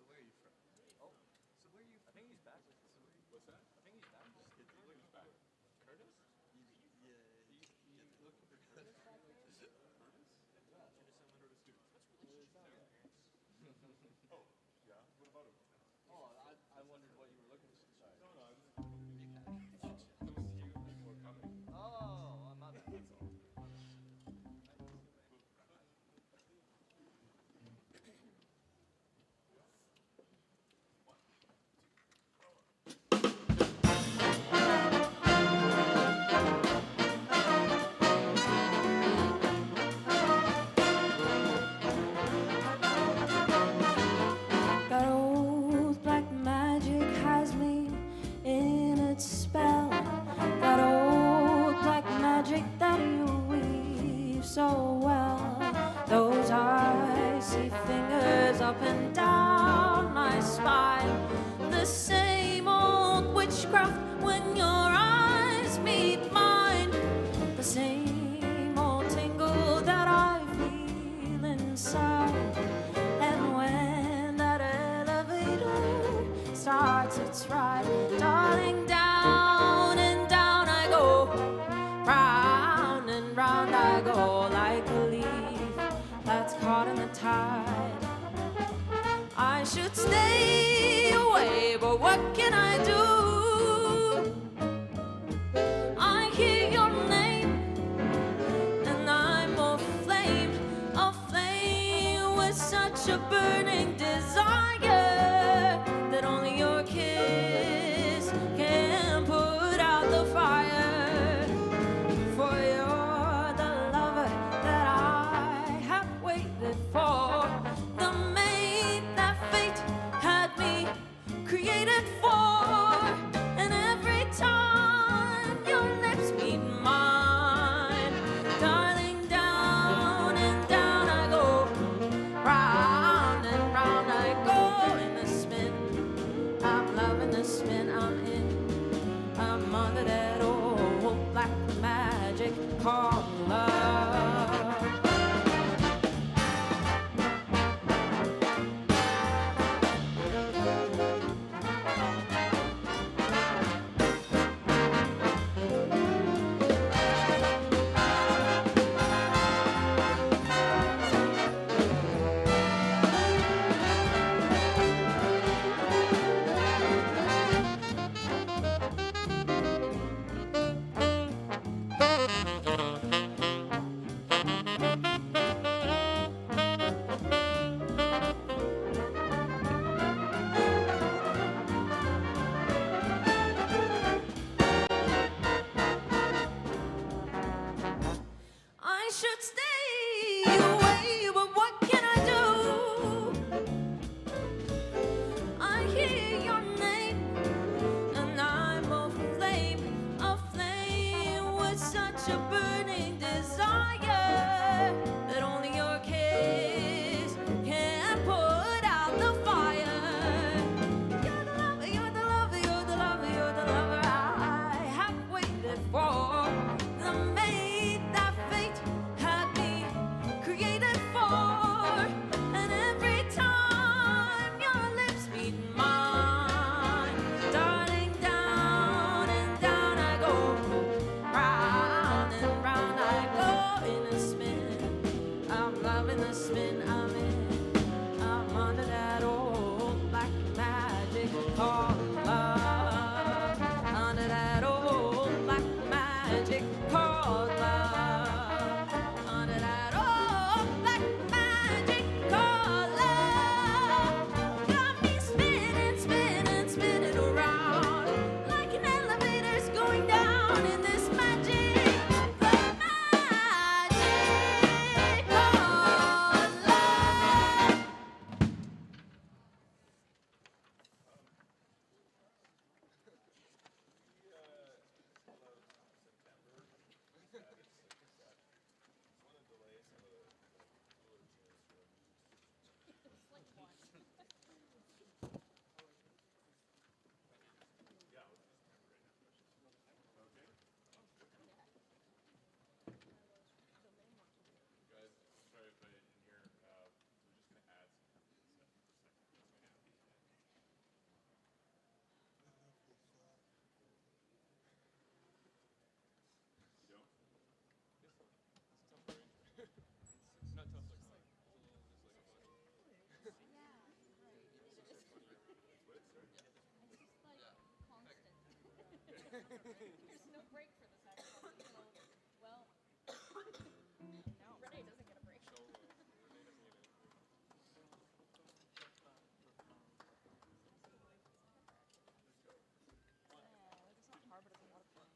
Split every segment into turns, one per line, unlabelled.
So where are you from? Oh, so where are you from? shivers up and down my spine. The same old witchcraft when your eyes meet mine. The same old tingle that I feel inside. And when that elevator starts its ride, darling, down and down I go. Round and round I go like a leaf that's caught in the tide. I should stay away, but what can I do? I hear your name, and I'm aflame with such a burning desire that only your kiss can put out the fire. For you're the lover that I have waited for, the mate that fate had me created for. And every time your lips meet mine, darling, down and down I go. Round and round I go in the spin. I'm loving the spin I'm in. I'm under that old black magic called love. I should stay away, but what can I do? I hear your name, and I'm aflame with such a burning desire that only your kiss can put out the fire. You're the lover, you're the lover, you're the lover, you're the lover I have waited for, the mate that fate had me created for. And every time your lips meet mine, darling, down and down I go. Round and round I go in a spin. I'm loving the spin I'm in. I'm under that old black magic called love. Under that old black magic called love. Under that old black magic called love. Got me spinning, spinning, spinning around like an elevator's going down in this magic, the magic called love.
There's no break for the saxophone. Well, Renee doesn't get a break. It's not hard, but it's a lot of fun.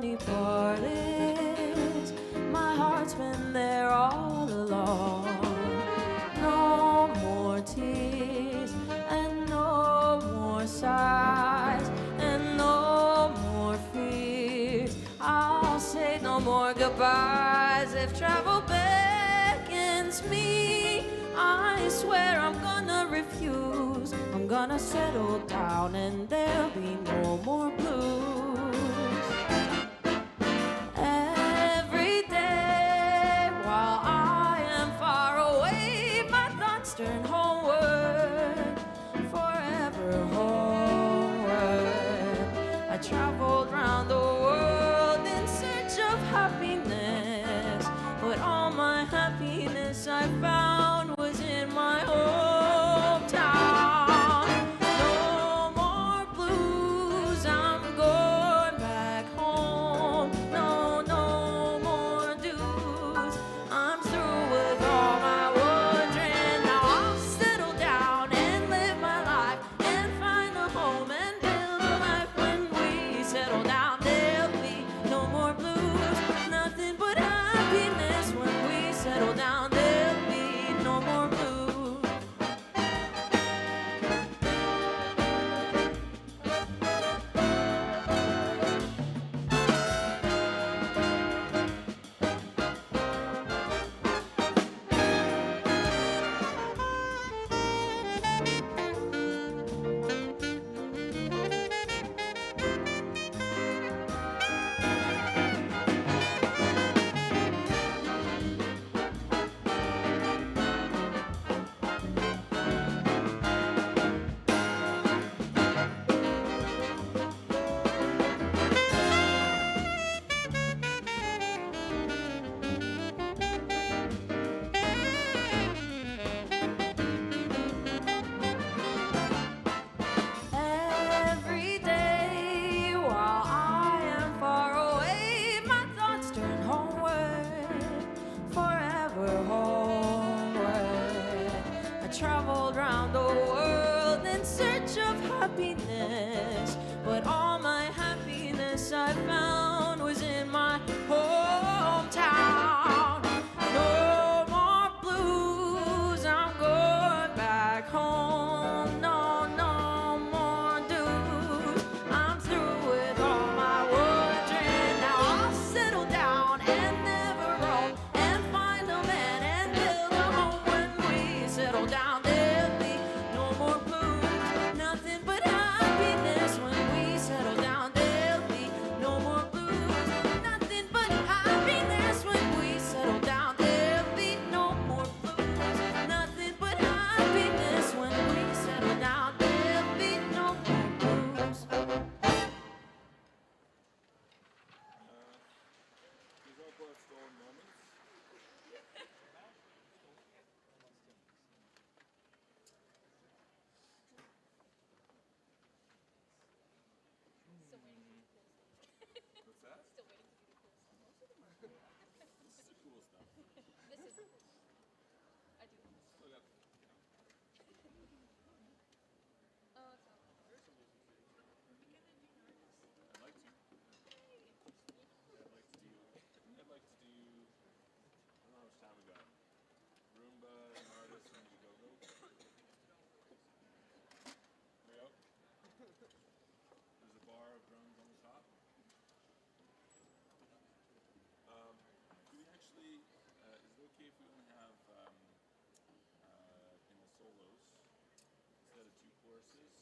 funny part is my heart's been there all along. No more tears and no more sighs and no more fears. I'll say no more goodbyes if travel beckons me. I swear I'm gonna refuse. I'm gonna settle down and there'll be no more blues. Every day while I am far away, my thoughts turn homeward, forever homeward. I traveled round the world in search of happiness, but all my happiness I found was in my hometown. No more blues, I'm going back home. No, no more dues, I'm through with all my wondering. Now I'll settle down and live my life and find a home and build a life. When we settle down, there'll be no more blues, nothing but happiness. When we settle down, there'll be no more blues. Every day while I am far away, my thoughts turn homeward, forever homeward. I traveled round the world in search of happiness, but all my happiness I found was in my hometown. No more blues, I'm going back home. No, no more dues, I'm through with all my wondering. Now I'll settle down and never roam and find a man and build a home. When we settle down, there'll be no more blues, nothing but happiness. When we settle down, there'll be no more blues, nothing but happiness. When we settle down, there'll be no more blues, nothing but happiness. When we settle down, there'll be no more blues.
These are both stolen moments. What's that?
Still waiting for you to post.
This is the cool stuff.
This is. I do.
Still got,
Oh, it's not.
I'd like to. I'd like to do. I don't know how much time we got. Roomba, an artist, and the go-go. There you go. There's a bar of drums on the top. Do we actually? Is it okay if we only have in the solos instead of 2 choruses?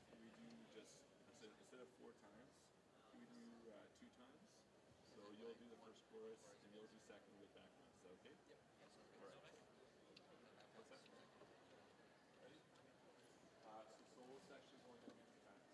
Can we do just instead of 4 times? Can we do 2 times? So you'll do the first chorus and you'll do second with background. Is that okay? Yep. All right. What's that? Ready? So solo section's only going to be 2 times.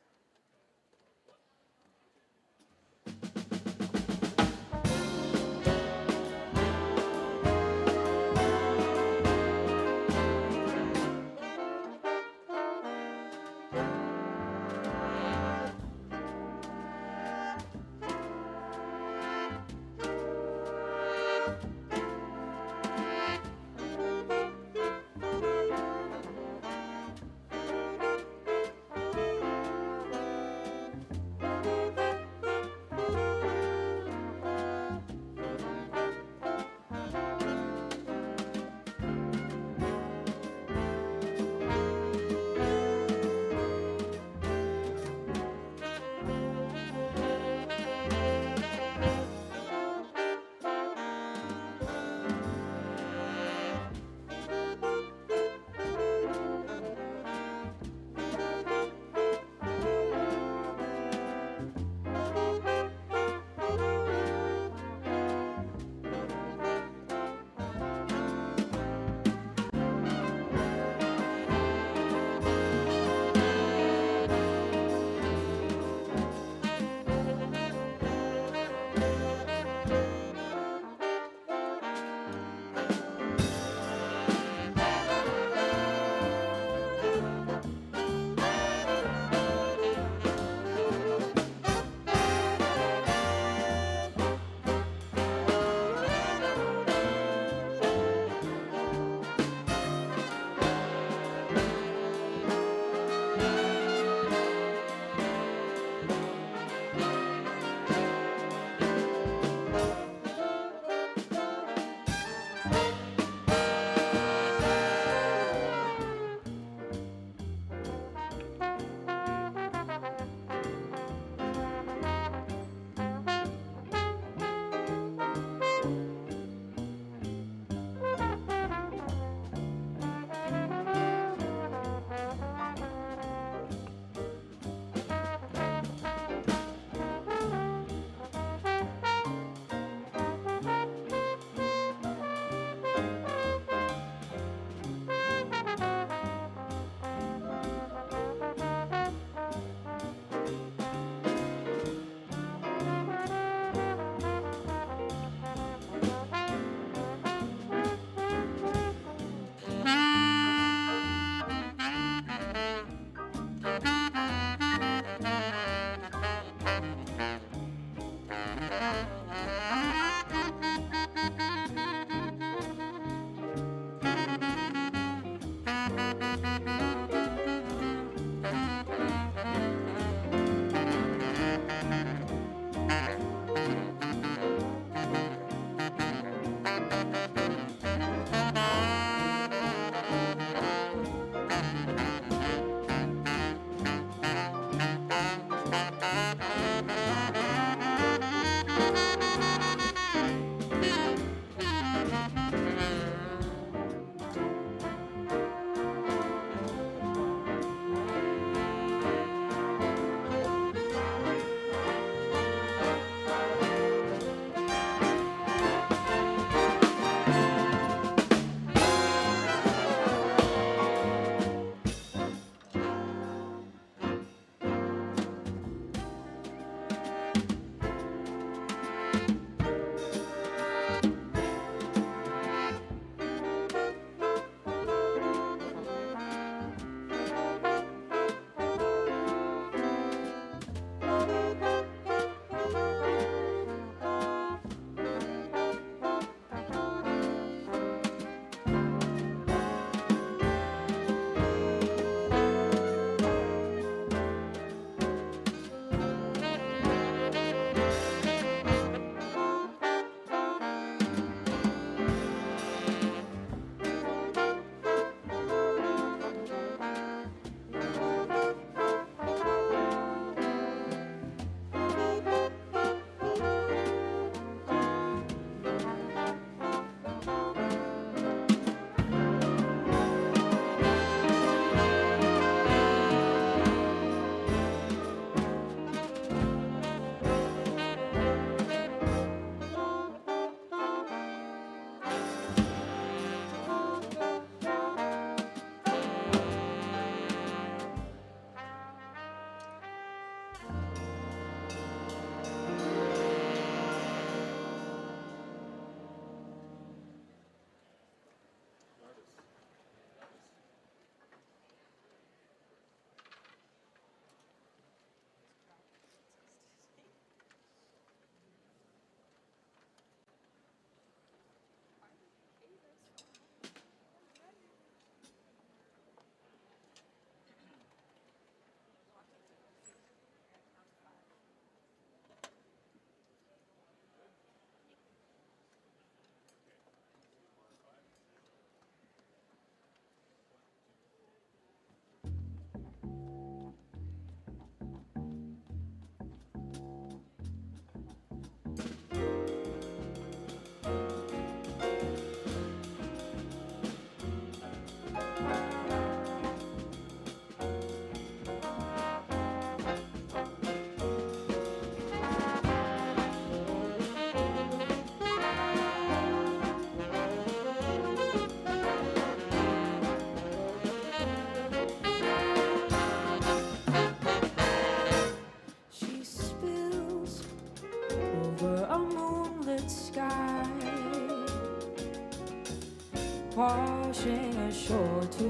washing ashore to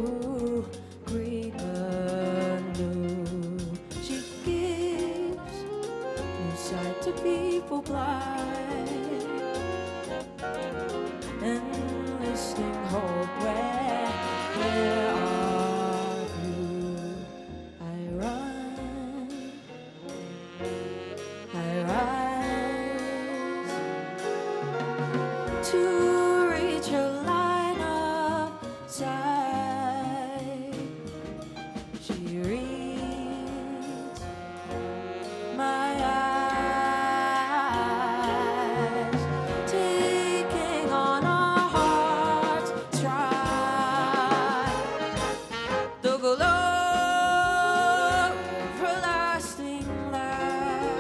greet the new. She gives new sight to people blind, enlisting hope where there are few. I run, I rise to reach her line of sight. She reads my eyes, taking on our heart's stride. The glow of her lasting light.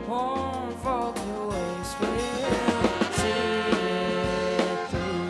Home folks who waste will see it through.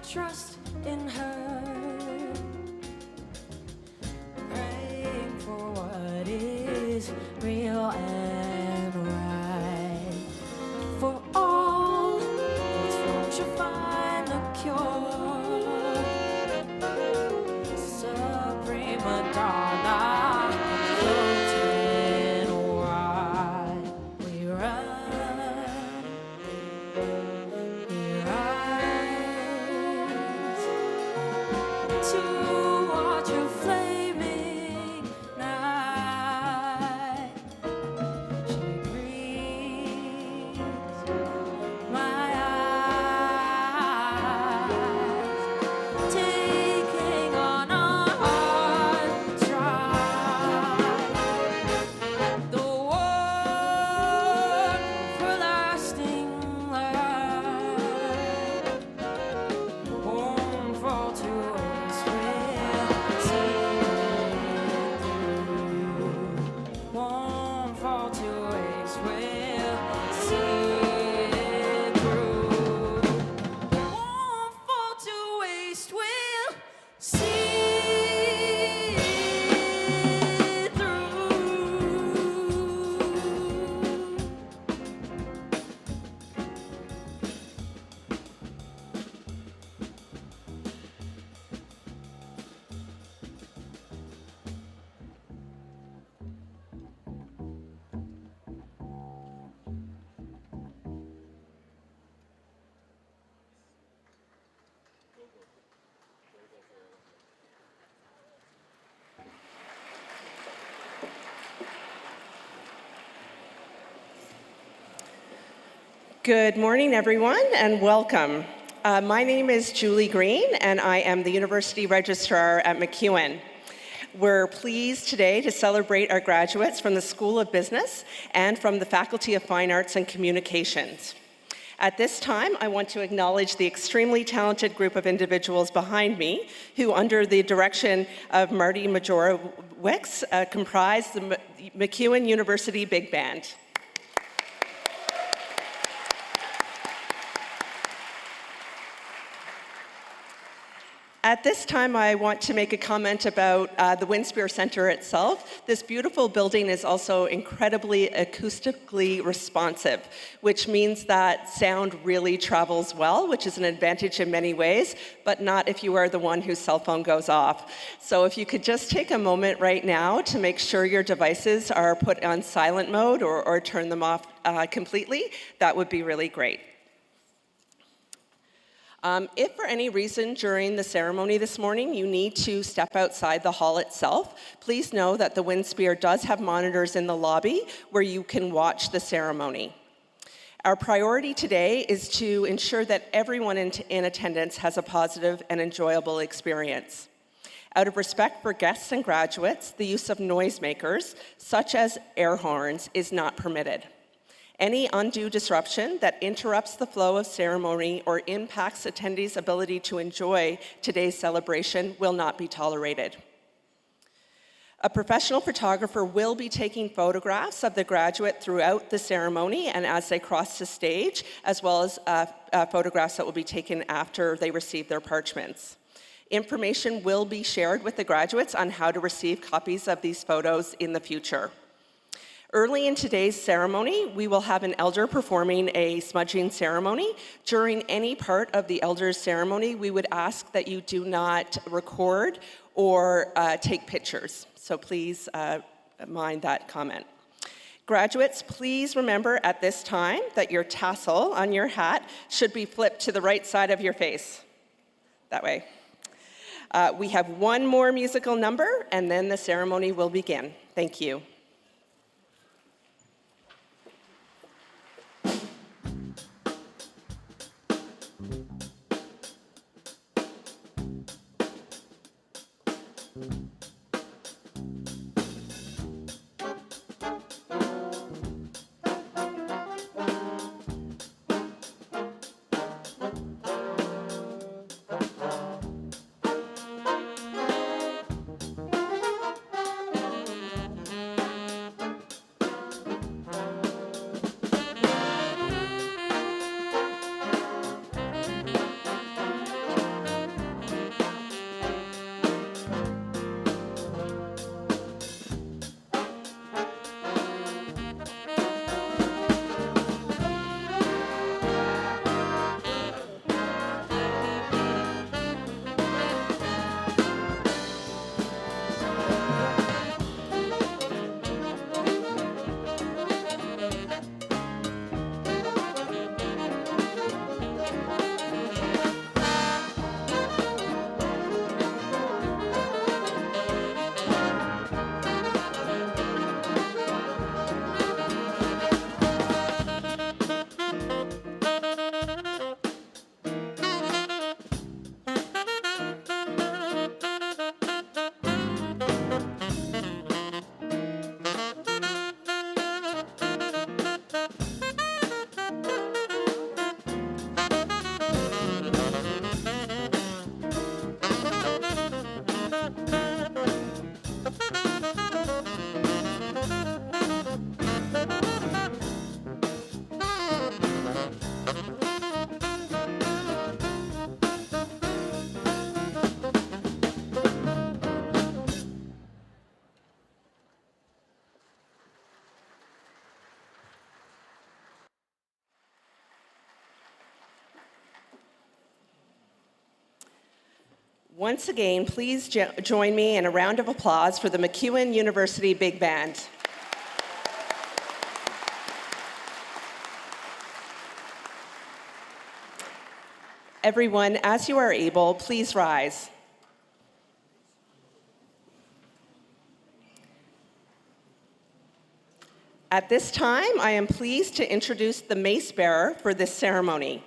trust in her, praying for what is real and right. For all that's wrong, she'll find a cure. Suprema donna, clothed in white, we run. We rise
Good morning, everyone, and welcome. My name is Julie Green, and I am the University Registrar at MacEwan. We're pleased today to celebrate our graduates from the School of Business and from the Faculty of Fine Arts and Communications. At this time, I want to acknowledge the extremely talented group of individuals behind me who, under the direction of Marty Majorowicz, comprise the MacEwan University Big Band. At this time, I want to make a comment about the Winspear Center itself. This beautiful building is also incredibly acoustically responsive, which means that sound really travels well, which is an advantage in many ways, but not if you are the one whose cell phone goes off. So if you could just take a moment right now to make sure your devices are put on silent mode or turn them off completely, that would be really great. If for any reason during the ceremony this morning you need to step outside the hall itself, please know that the Winspear does have monitors in the lobby where you can watch the ceremony. Our priority today is to ensure that everyone in attendance has a positive and enjoyable experience. Out of respect for guests and graduates, the use of noisemakers, such as air horns, is not permitted. Any undue disruption that interrupts the flow of ceremony or impacts attendees' ability to enjoy today's celebration will not be tolerated. A professional photographer will be taking photographs of the graduate throughout the ceremony and as they cross the stage, as well as photographs that will be taken after they receive their parchments. Information will be shared with the graduates on how to receive copies of these photos in the future. Early in today's ceremony, we will have an elder performing a smudging ceremony. During any part of the elder's ceremony, we would ask that you do not record or take pictures. So please mind that comment. Graduates, please remember at this time that your tassel on your hat should be flipped to the right side of your face. That way. We have one more musical number, and then the ceremony will begin. Thank you. Once again, please join me in a round of applause for the MacEwan University Big Band. Everyone, as you are able, please rise. At At this time, I am pleased to introduce the mace bearer for this ceremony.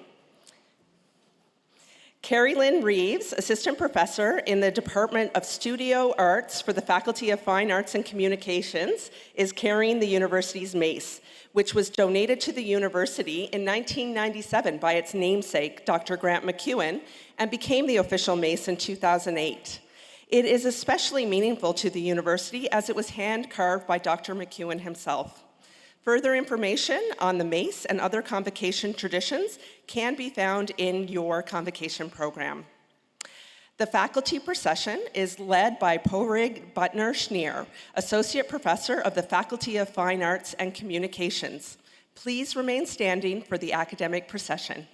Carrie Lynn Reeves, Assistant Professor in the Department of Studio Arts for the Faculty of Fine Arts and Communications, is carrying the university's mace, which was donated to the university in 1997 by its namesake, Dr. Grant MacEwan, and became the official mace in 2008. It is especially meaningful to the university as it was hand-carved by Dr. MacEwan himself. Further information on the mace and other convocation traditions can be found in your convocation program. The faculty procession is led by Porig Butner-Schneer, Associate Professor of the Faculty of Fine Arts and Communications. Please remain standing for the academic procession.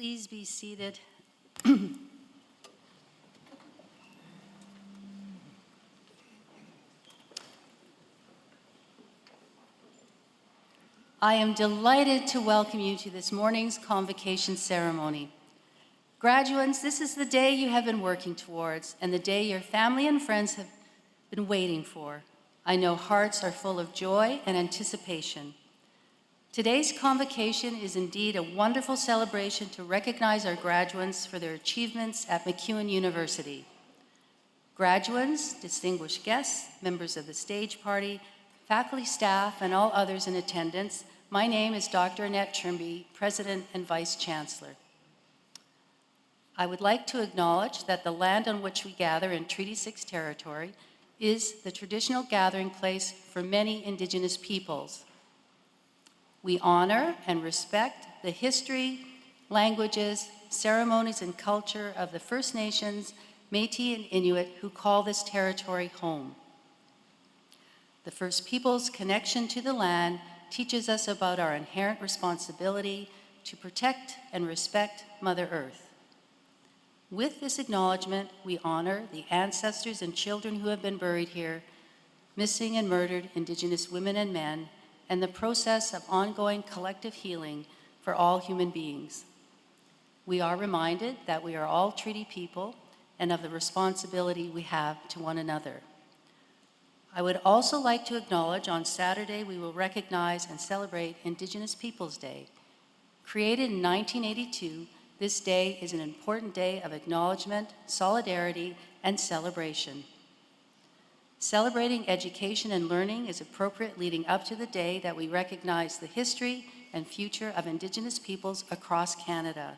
Please be seated. I am delighted to welcome you to this morning's Convocation ceremony. Graduates, this is the day you have been working towards and the day your family and friends have been waiting for. I know hearts are full of joy and anticipation. Today's Convocation is indeed a wonderful celebration to recognize our graduates for their achievements at MacEwan University. Graduates, distinguished guests, members of the stage party, faculty, staff, and all others in attendance, my name is Dr. Annette Trimby, President and Vice Chancellor. I would like to acknowledge that the land on which we gather in Treaty 6 territory is the traditional gathering place for many Indigenous peoples. We honor and respect the history, languages, ceremonies, and culture of the First Nations, Métis, and Inuit who call this territory home. The First Peoples' connection to the land teaches us about our inherent responsibility to protect and respect Mother Earth. With this acknowledgement, we honor the ancestors and children who have been buried here, missing and murdered Indigenous women and men, and the process of ongoing collective healing for all human beings. We are reminded that we are all treaty people and of the responsibility we have to one another. I would also like to acknowledge on Saturday we will recognize and celebrate Indigenous Peoples Day. Created in 1982, this day is an important day of acknowledgement, solidarity, and celebration. Celebrating education and learning is appropriate leading up to the day that we recognize the history and future of Indigenous peoples across Canada.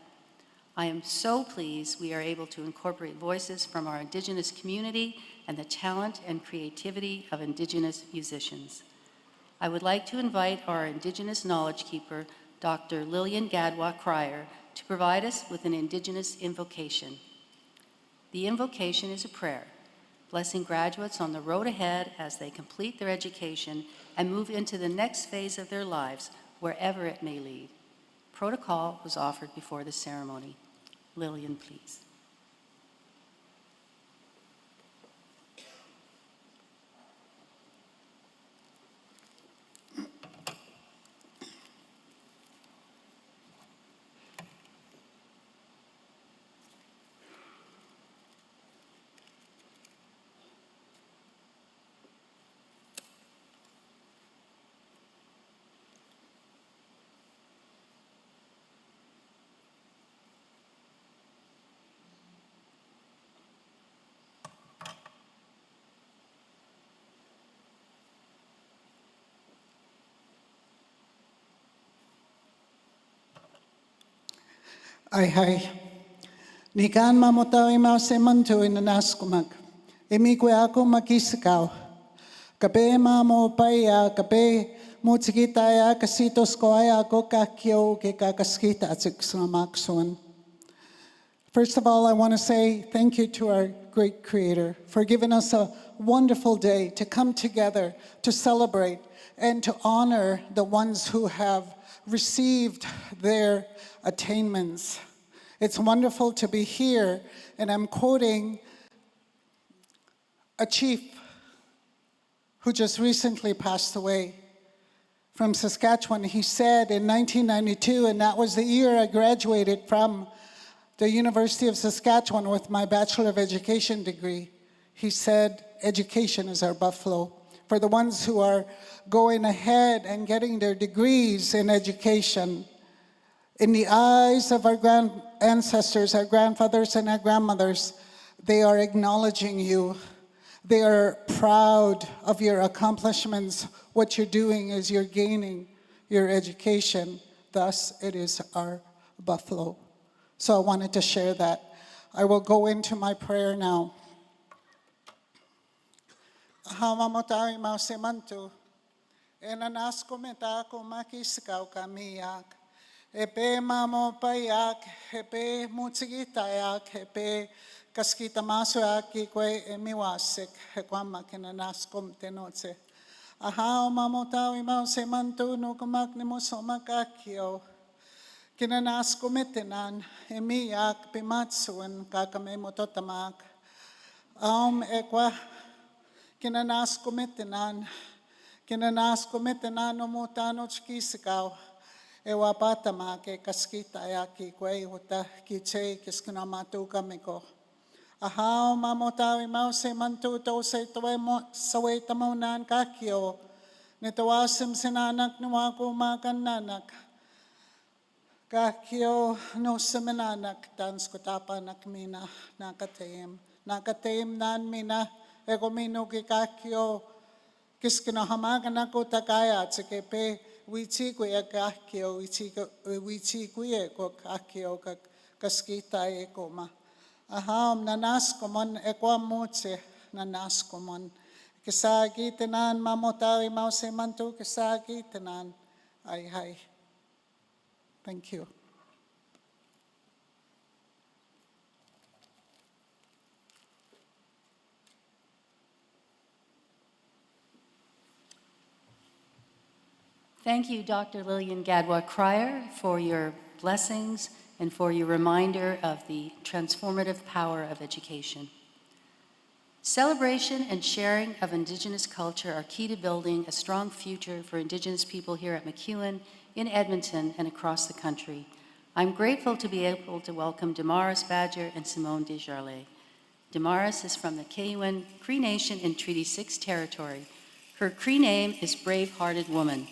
I am so pleased we are able to incorporate voices from our Indigenous community and the talent and creativity of Indigenous musicians. I would like to invite our Indigenous knowledge keeper, Dr. Lillian Gadwa Cryer, to provide us with an Indigenous invocation. The invocation is a prayer, blessing graduates on the road ahead as they complete their education and move into the next phase of their lives, wherever it may lead. Protocol was offered before the ceremony. Lillian, please.
Ai. Ni kan mamotau imau se mantu in naskumag. Emi kwe ako makisikaw. Kape mamo paya, kape mutsikita ya kasitos ko ay ako kakyo ke kakaskita at siksamaksuan. First of all, I want to say thank you to our great Creator for giving us a wonderful day to come together, to celebrate, and to honor the ones who have received their attainments. It's wonderful to be here, and I'm quoting a chief who just recently passed away from Saskatchewan. He said in 1992, and that was the year I graduated from the University of Saskatchewan with my Bachelor of Education degree. He said, education is our buffalo. For the ones who are going ahead and getting their degrees in education, in the eyes of our ancestors, our grandfathers and our grandmothers, they are acknowledging you. They are proud of your accomplishments. What you're doing is you're gaining your education. Thus, it is our buffalo. So I wanted to share that. I will go into my prayer now. Hamamotawi mausemantu, enanasko metako makisikaw kamiyak, epe mamo payak, epe mutsigitayak, epe kaskita masuaki kwe emiwasik, hekwama kinanaskom tenotse. Ahao mamotawi mausemantu nukumaknimusomakakyo, kinanasko metenan, emiyak pimatsuan kakamemototamak, ekwa kinanas komitenan, Kinanas ko metanano mo tano chkisikaw. E wapatama ke kaskita ya ki kwei huta ki che kiskunamatu kamiko. Ahaw mamotawi mau se mantuto se tuwe mo sawe tamaunan kakyo. Nitawasim sinanak nuwako makan nanak. Kakyo no semenanak dans kutapa nakmina nakatayim. Nakatayim nan mina egomino ki kakyo kiskinohamagan ako takaya tsikepe wichi kuya kakyo wichi kuya ko kakyo kaskita ekoma. Aham nanas komon ekwamutse nanas komon. Kisagitanan mamotawi mause mantu kisagitanan. Ay hay. Thank you.
Thank you, Dr. Lillian Gadwa-Cryer, for your blessings and for your reminder of the transformative power of education. Celebration and sharing of Indigenous culture are key to building a strong future for Indigenous people here at MacEwan, in Edmonton, and across the country. I'm grateful to be able to welcome Damaris Badger and Simone Desjardins. Damaris is from the MacEwan Cree Nation in Treaty 6 territory. Her Cree name is Brave-Hearted Woman.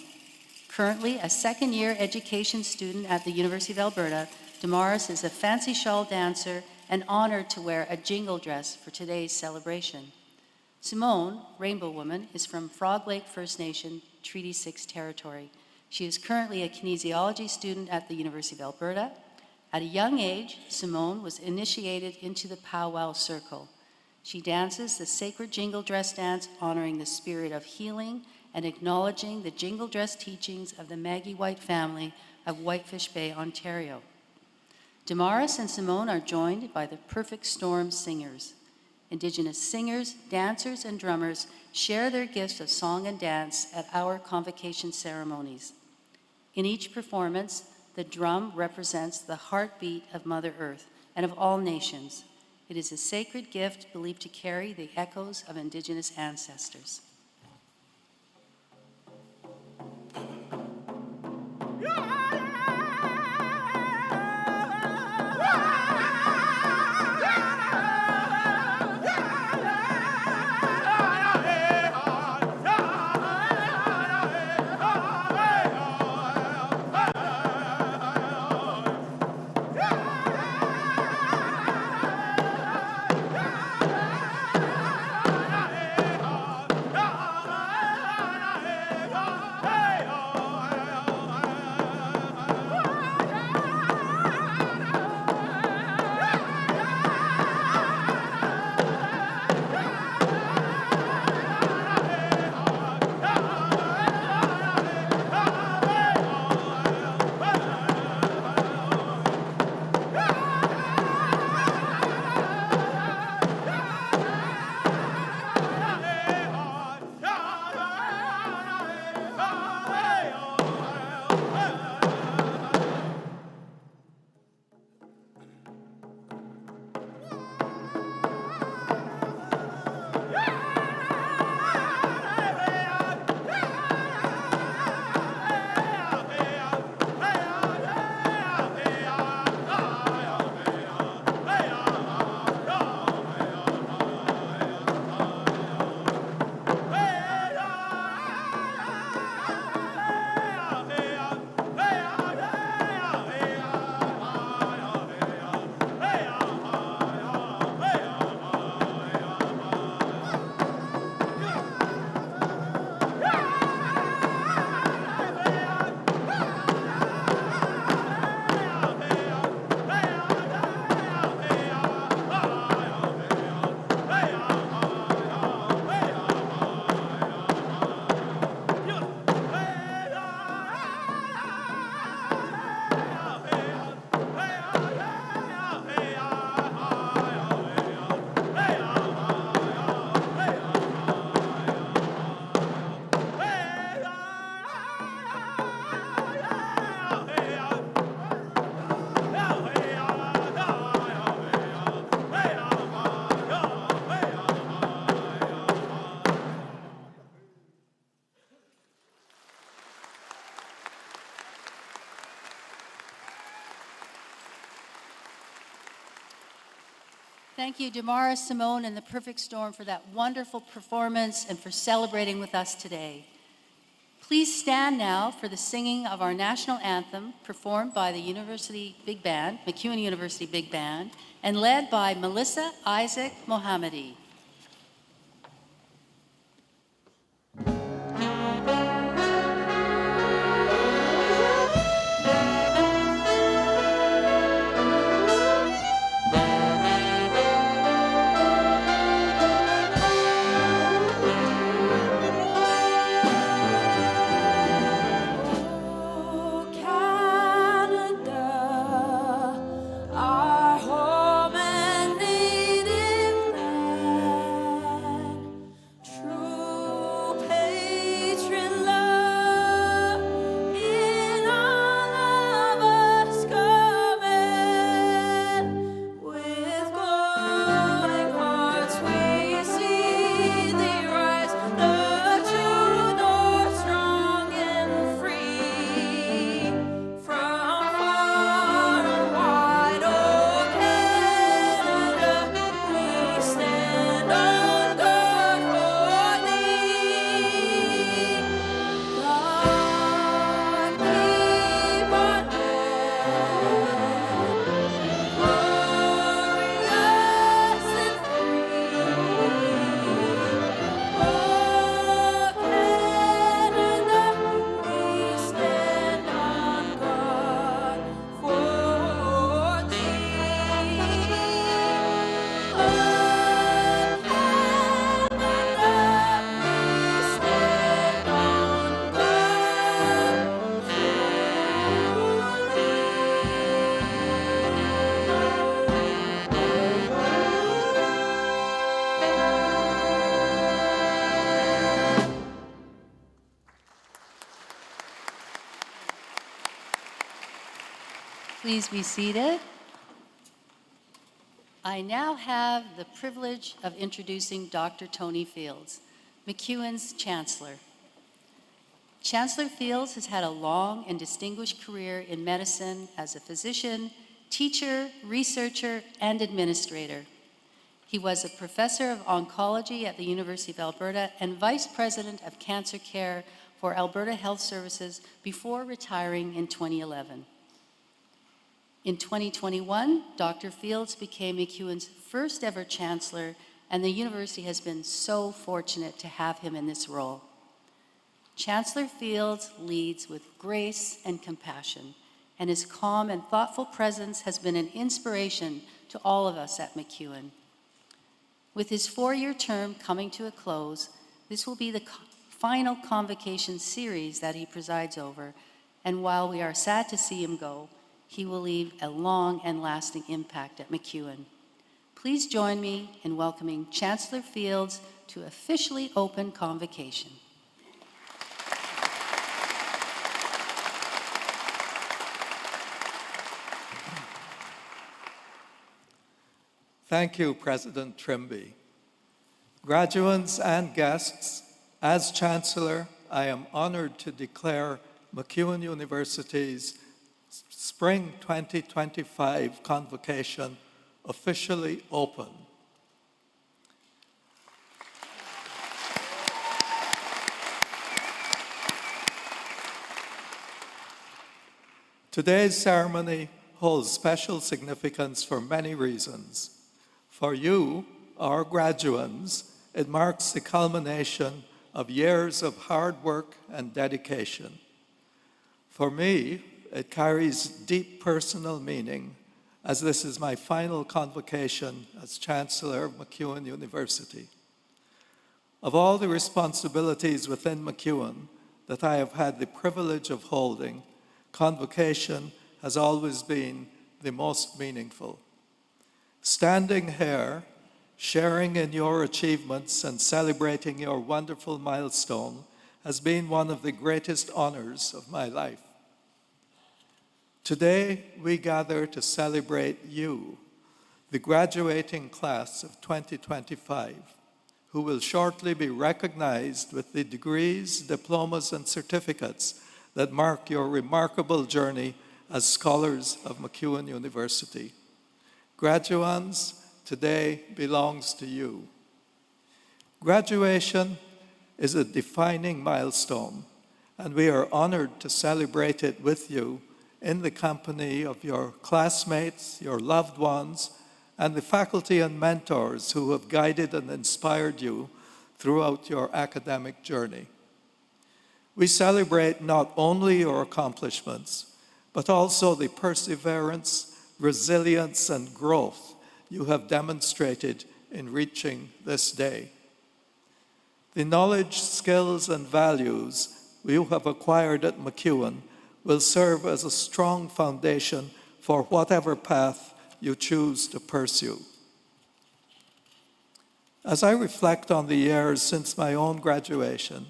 Currently a second-year education student at the University of Alberta, Damaris is a fancy shawl dancer and honored to wear a jingle dress for today's celebration. Simone, Rainbow Woman, is from Frog Lake First Nation, Treaty 6 territory. She is currently a kinesiology student at the University of Alberta. At a young age, Simone was initiated into the powwow circle. She dances the sacred jingle dress dance, honoring the spirit of healing and acknowledging the jingle dress teachings of the Maggie White family of Whitefish Bay, Ontario. Damaris and Simone are joined by the Perfect Storm Singers. Indigenous singers, dancers, and drummers share their gifts of song and dance at our convocation ceremonies. In each performance, the drum represents the heartbeat of Mother Earth and of all nations. It is a sacred gift believed to carry the echoes of Indigenous ancestors.
Yeah.
Thank you, Damara, Simone, and the Perfect Storm for that wonderful performance and for celebrating with us today. Please stand now for the singing of our national anthem performed by the University Big Band, MacEwan University Big Band, and led by Melissa Isaac Mohammadi.
Oh, Canada, our home and native land, true patriot love in all of us command. With glowing hearts we see thee rise, the true north, strong and free. From far and wide, oh Canada, we stand on guard for thee. God keep our land glorious and free. Oh, Canada, we stand on guard for thee. Oh,
Please be seated. I now have the privilege of introducing Dr. Tony Fields, MacEwan's Chancellor. Chancellor Fields has had a long and distinguished career in medicine as a physician, teacher, researcher, and administrator. He was a professor of oncology at the University of Alberta and vice president of cancer care for Alberta Health Services before retiring in 2011. In 2021, Dr. Fields became MacEwan's first ever chancellor, and the university has been so fortunate to have him in this role. Chancellor Fields leads with grace and compassion, and his calm and thoughtful presence has been an inspiration to all of us at MacEwan. With his 4-year term coming to a close, this will be the final convocation series that he presides over, and while we are sad to see him go, he will leave a long and lasting impact at MacEwan. Please join me in welcoming Chancellor Fields to officially open convocation.
Thank you, President Trimby. Graduates and guests, as Chancellor, I am honored to declare MacEwan University's Spring 2025 Convocation officially open. Today's ceremony holds special significance for many reasons. For you, our graduates, it marks the culmination of years of hard work and dedication. For me, it carries deep personal meaning, as this is my final convocation as Chancellor of MacEwan University. Of all the responsibilities within MacEwan that I have had the privilege of holding, convocation has always been the most meaningful. Standing here, sharing in your achievements and celebrating your wonderful milestone has been one of the greatest honors of my life. Today, we gather to celebrate you, the graduating class of 2025, who will shortly be recognized with the degrees, diplomas, and certificates that mark your remarkable journey as scholars of MacEwan University. Graduands, today belongs to you. Graduation is a defining milestone, and we are honored to celebrate it with you in the company of your classmates, your loved ones, and the faculty and mentors who have guided and inspired you throughout your academic journey. We celebrate not only your accomplishments, but also the perseverance, resilience, and growth you have demonstrated in reaching this day. The knowledge, skills, and values you have acquired at MacEwan will serve as a strong foundation for whatever path you choose to pursue. As I reflect on the years since my own graduation,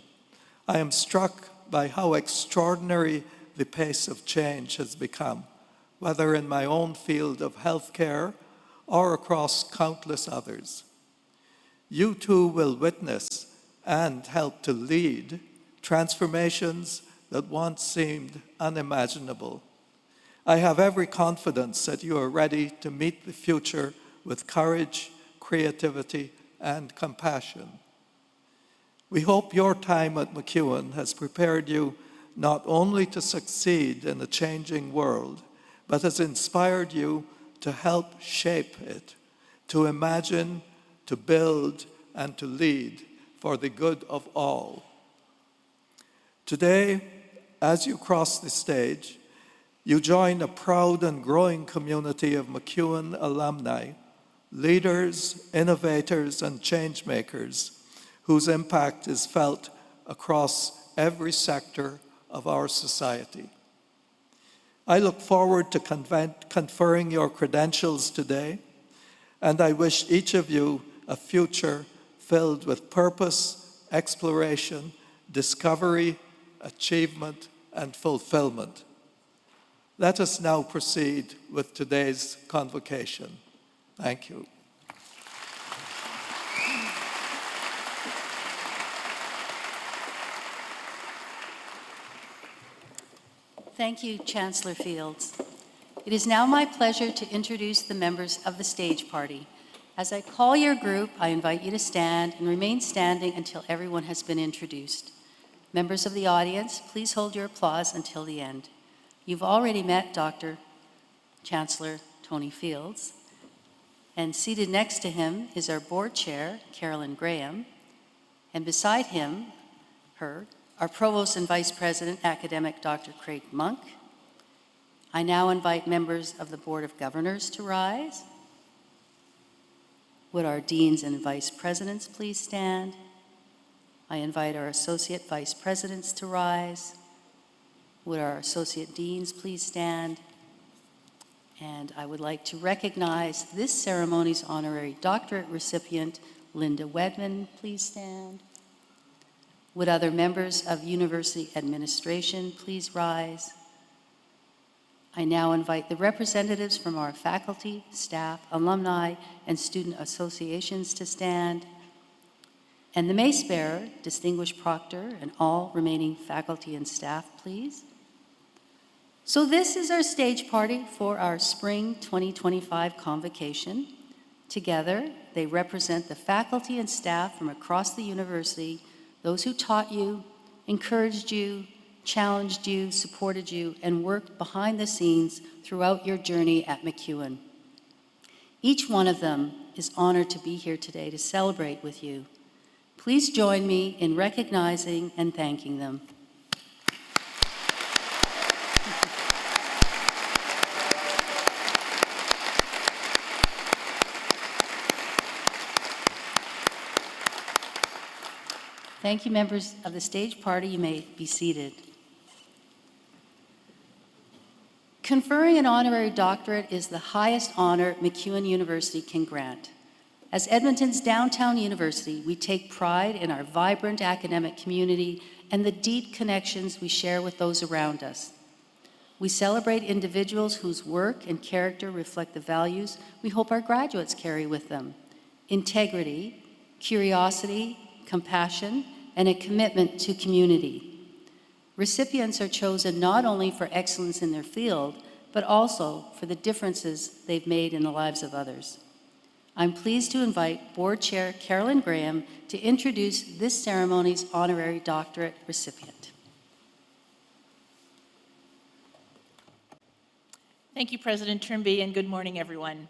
I am struck by how extraordinary the pace of change has become, whether in my own field of healthcare or across countless others. You too will witness and help to lead transformations that once seemed unimaginable. I have every confidence that you are ready to meet the future with courage, creativity, and compassion. We hope your time at MacEwan has prepared you not only to succeed in a changing world, but has inspired you to help shape it, to imagine, to build, and to lead for the good of all. Today, as you cross the stage, you join a proud and growing community of MacEwan alumni, leaders, innovators, and change makers whose impact is felt across every sector of our society. I look forward to conferring your credentials today, and I wish each of you a future filled with purpose, exploration, discovery, achievement, and fulfillment. Let us now proceed with today's convocation. Thank you.
Thank you, Chancellor Fields. It is now my pleasure to introduce the members of the stage party. As I call your group, I invite you to stand and remain standing until everyone has been introduced. Members of the audience, please hold your applause until the end. You've already met Dr. Chancellor Tony Fields, and seated next to him is our board chair, Carolyn Graham, and beside him, our Provost and Vice President, Academic Dr. Craig Monk. I now invite members of the Board of Governors to rise. Would our Deans and Vice Presidents please stand? I invite our Associate Vice Presidents to rise. Would our Associate Deans please stand? And I would like to recognize this ceremony's honorary doctorate recipient, Linda Wedman, please stand. Would other members of university administration please rise? I now invite the representatives from our faculty, staff, alumni, and student associations to stand. And the mace bearer, distinguished proctor, and all remaining faculty and staff, please. So this is our stage party for our spring 2025 convocation. Together, they represent the faculty and staff from across the university, those who taught you, encouraged you, challenged you, supported you, and worked behind the scenes throughout your journey at MacEwan. Each one of them is honored to be here today to celebrate with you. Please join me in recognizing and thanking them. Thank you, members of the stage party. You may be seated. Conferring an honorary doctorate is the highest honor MacEwan University can grant. As Edmonton's downtown university, we take pride in our vibrant academic community and the deep connections we share with those around us. We celebrate individuals whose work and character reflect the values we hope our graduates carry with them: integrity, curiosity, compassion, and a commitment to community. Recipients are chosen not only for excellence in their field, but also for the differences they've made in the lives of others. I'm pleased to invite Board Chair Carolyn Graham to introduce this ceremony's honorary doctorate recipient.
Thank you, President Trimby, and good morning, everyone.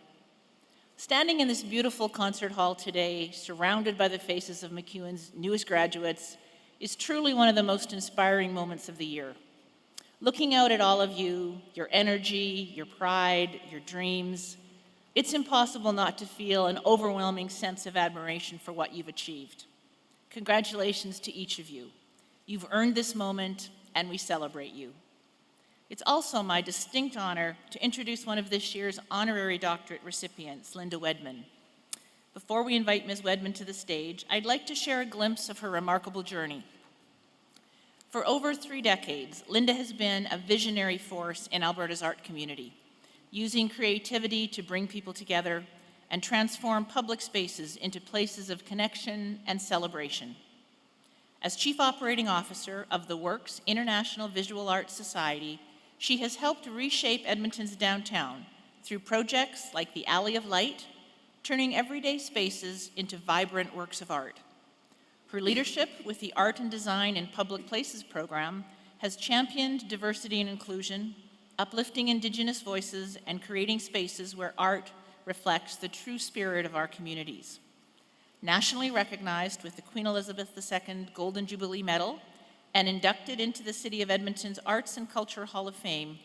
Standing in this beautiful concert hall today, surrounded by the faces of MacEwan's newest graduates, is truly one of the most inspiring moments of the year. Looking out at all of you, your energy, your pride, your dreams, it's impossible not to feel an overwhelming sense of admiration for what you've achieved. Congratulations to each of you. You've earned this moment, and we celebrate you. It's also my distinct honor to introduce one of this year's honorary doctorate recipients, Linda Wedman. Before we invite Ms. Wedman to the stage, I'd like to share a glimpse of her remarkable journey. For over 3 decades, Linda has been a visionary force in Alberta's art community, using creativity to bring people together and transform public spaces into places of connection and celebration. As Chief Operating Officer of the Works International Visual Arts Society, she has helped reshape Edmonton's downtown through projects like the Alley of Light, turning everyday spaces into vibrant works of art. Her leadership with the Art and Design in Public Places program has championed diversity and inclusion, uplifting Indigenous voices, and creating spaces where art reflects the true spirit of our communities. Nationally recognized with the Queen Elizabeth II Golden Jubilee Medal and inducted into the City of Edmonton's Arts and Culture Hall of Fame,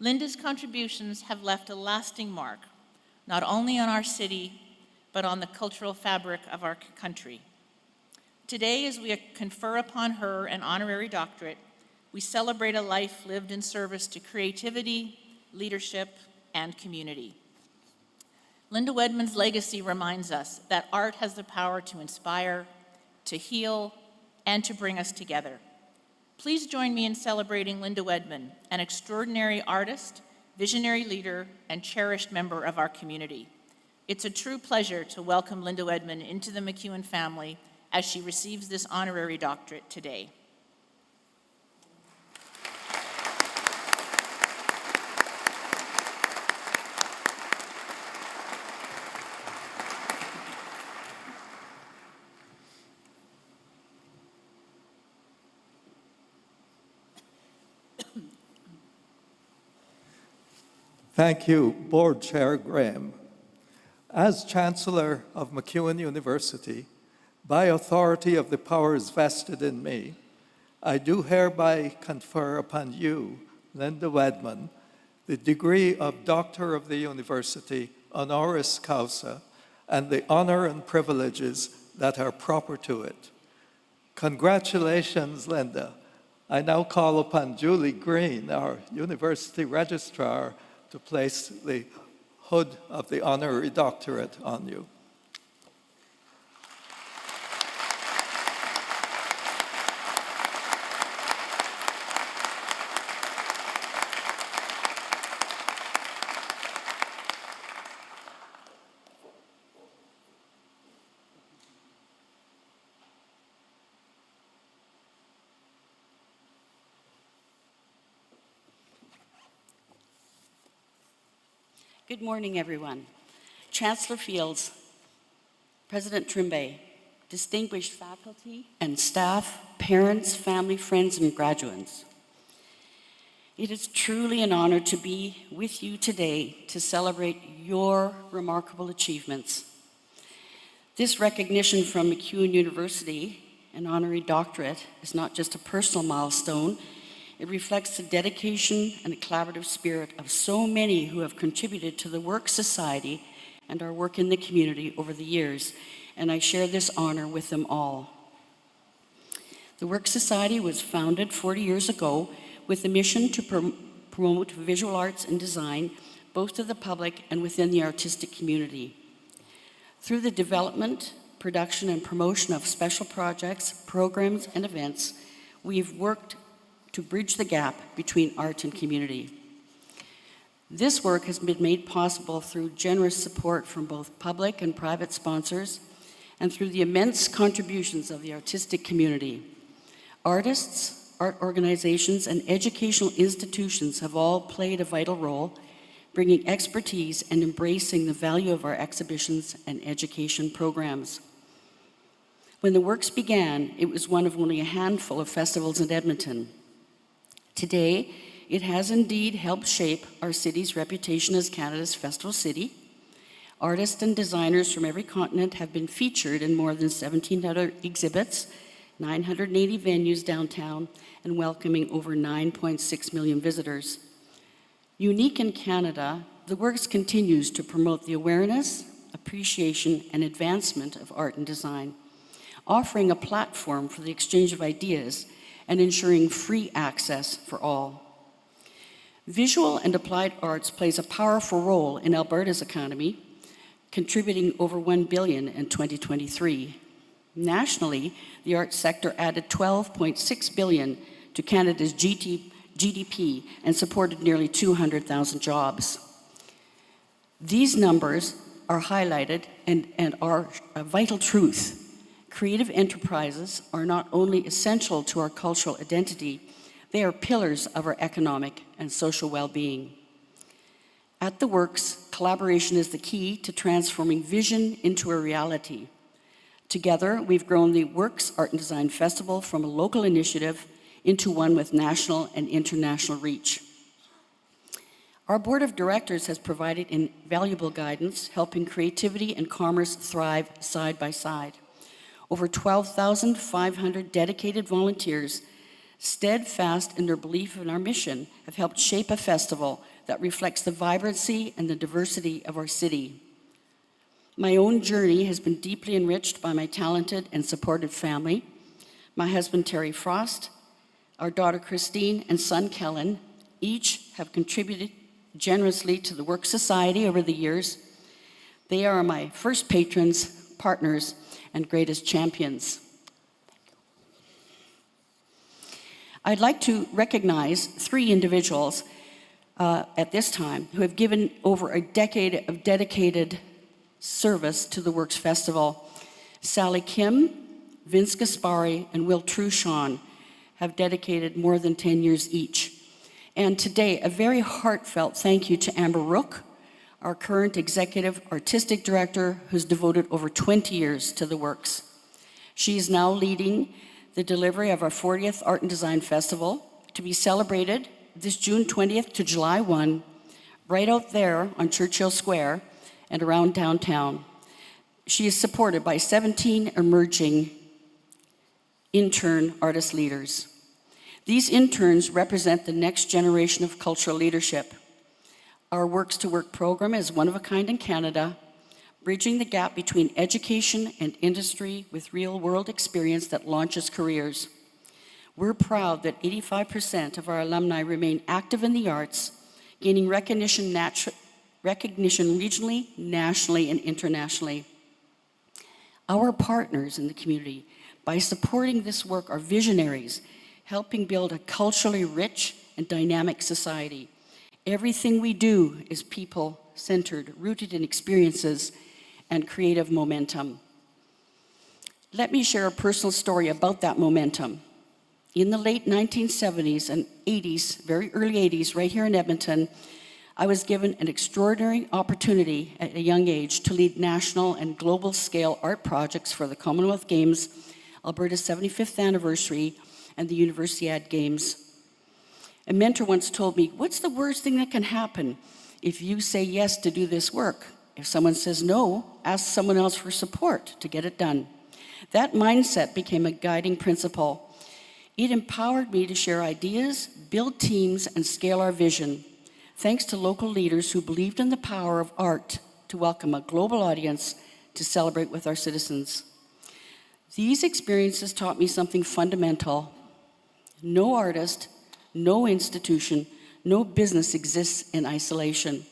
Linda's contributions have left a lasting mark, not only on our city, but on the cultural fabric of our country. Today, as we confer upon her an honorary doctorate, we celebrate a life lived in service to creativity, leadership, and community. Linda Wedman's legacy reminds us that art has the power to inspire, to heal, and to bring us together. Please join me in celebrating Linda Wedman, an extraordinary artist, visionary leader, and cherished member of our community. It's a true pleasure to welcome Linda Wedman into the MacEwan family as she receives this honorary doctorate today.
Thank you, Board Chair Graham. As Chancellor of MacEwan University, by authority of the powers vested in me, I do hereby confer upon you, Linda Wedman, the degree of Doctor of the University honoris causa and the honor and privileges that are proper to it. Congratulations, Linda. I now call upon Julie Green, our University Registrar, to place the hood of the honorary doctorate on you.
Good morning, everyone. Chancellor Fields, President Trimby, distinguished faculty and staff, parents, family, friends, and graduates. It is truly an honor to be with you today to celebrate your remarkable achievements. This recognition from MacEwan University, an honorary doctorate, is not just a personal milestone. It reflects the dedication and the collaborative spirit of so many who have contributed to the Work Society and our work in the community over the years, and I share this honor with them all. The Work Society was founded 40 years ago with the mission to promote visual arts and design, both to the public and within the artistic community. Through the development, production, and promotion of special projects, programs, and events, we've worked to bridge the gap between art and community. This work has been made possible through generous support from both public and private sponsors and through the immense contributions of the artistic community. Artists, art organizations, and educational institutions have all played a vital role, bringing expertise and embracing the value of our exhibitions and education programs. When the works began, it was one of only a handful of festivals in Edmonton. Today, it has indeed helped shape our city's reputation as Canada's festival city. Artists and designers from every continent have been featured in more than 1,700 exhibits, 980 venues downtown, and welcoming over 9.6 million visitors. Unique in Canada, the Works continues to promote the awareness, appreciation, and advancement of art and design, offering a platform for the exchange of ideas and ensuring free access for all. Visual and applied arts plays a powerful role in Alberta's economy, contributing over $1 billion in 2023. Nationally, the arts sector added $12.6 billion to Canada's GDP and supported nearly 200,000 jobs. These numbers are highlighted and are a vital truth. Creative enterprises are not only essential to our cultural identity, they are pillars of our economic and social well-being. At the Works, collaboration is the key to transforming vision into a reality. Together, we've grown the Works Art and Design Festival from a local initiative into one with national and international reach. Our board of directors has provided invaluable guidance, helping creativity and commerce thrive side by side. Over 12,500 dedicated volunteers, steadfast in their belief in our mission, have helped shape a festival that reflects the vibrancy and the diversity of our city. My own journey has been deeply enriched by my talented and supportive family. My husband, Terry Frost, our daughter, Christine, and son, Kellen, each have contributed generously to the Work Society over the years. They are my first patrons, partners, and greatest champions. I'd like to recognize 3 individuals at this time who have given over a decade of dedicated service to the Works Festival. Sally Kim, Vince Gaspari, and Will Truchon have dedicated more than 10 years each. And today, a very heartfelt thank you to Amber Rook, our current executive artistic director, who's devoted over 20 years to the Works. She is now leading the delivery of our 40th Art and Design Festival, to be celebrated this June 20th to July 1, right out there on Churchill Square and around downtown. She is supported by 17 emerging intern artist leaders. These interns represent the next generation of cultural leadership. Our Works to Work program is one of a kind in Canada, bridging the gap between education and industry with real-world experience that launches careers. We're proud that 85% of our alumni remain active in the arts, gaining recognition regionally, nationally, and internationally. Our partners in the community, by supporting this work, are visionaries, helping build a culturally rich and dynamic society. Everything we do is people-centered, rooted in experiences and creative momentum. Let me share a personal story about that momentum. In the late 1970s and 80s, very early 80s, right here in Edmonton, I was given an extraordinary opportunity at a young age to lead national and global scale art projects for the Commonwealth Games, Alberta's 75th anniversary, and the Universiade Games. A mentor once told me, "What's the worst thing that can happen if you say yes to do this work? If someone says no, ask someone else for support to get it done." That mindset became a guiding principle. It empowered me to share ideas, build teams, and scale our vision, thanks to local leaders who believed in the power of art to welcome a global audience to celebrate with our citizens. These experiences taught me something fundamental. No artist, no institution, no business exists in isolation.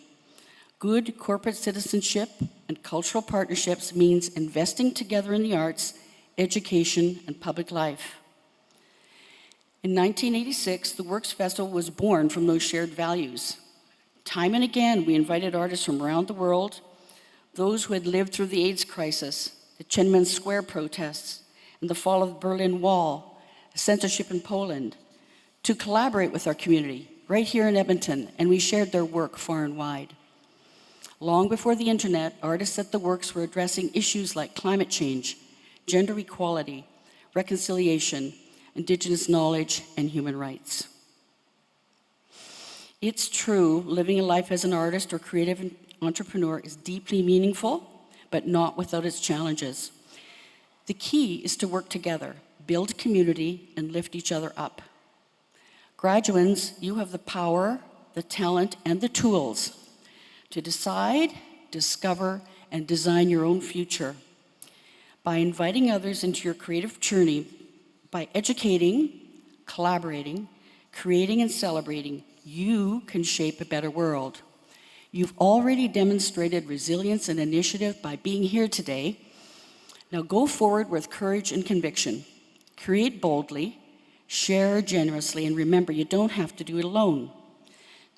Good corporate citizenship and cultural partnerships means investing together in the arts, education, and public life. In 1986, the Works Festival was born from those shared values. Time and again, we invited artists from around the world, those who had lived through the AIDS crisis, the Tiananmen Square protests, and the fall of the Berlin Wall, censorship in Poland, to collaborate with our community, right here in Edmonton, and we shared their work far and wide. Long before the internet, artists at the works were addressing issues like climate change, gender equality, reconciliation, Indigenous knowledge, and human rights. It's true, living a life as an artist or creative entrepreneur is deeply meaningful, but not without its challenges. The key is to work together, build community, and lift each other up. Graduands, you have the power, the talent, and the tools to decide, discover, and design your own future. By inviting others into your creative journey, by educating, collaborating, creating, and celebrating, you can shape a better world. You've already demonstrated resilience and initiative by being here today. Now go forward with courage and conviction. Create boldly, share generously, and remember, you don't have to do it alone.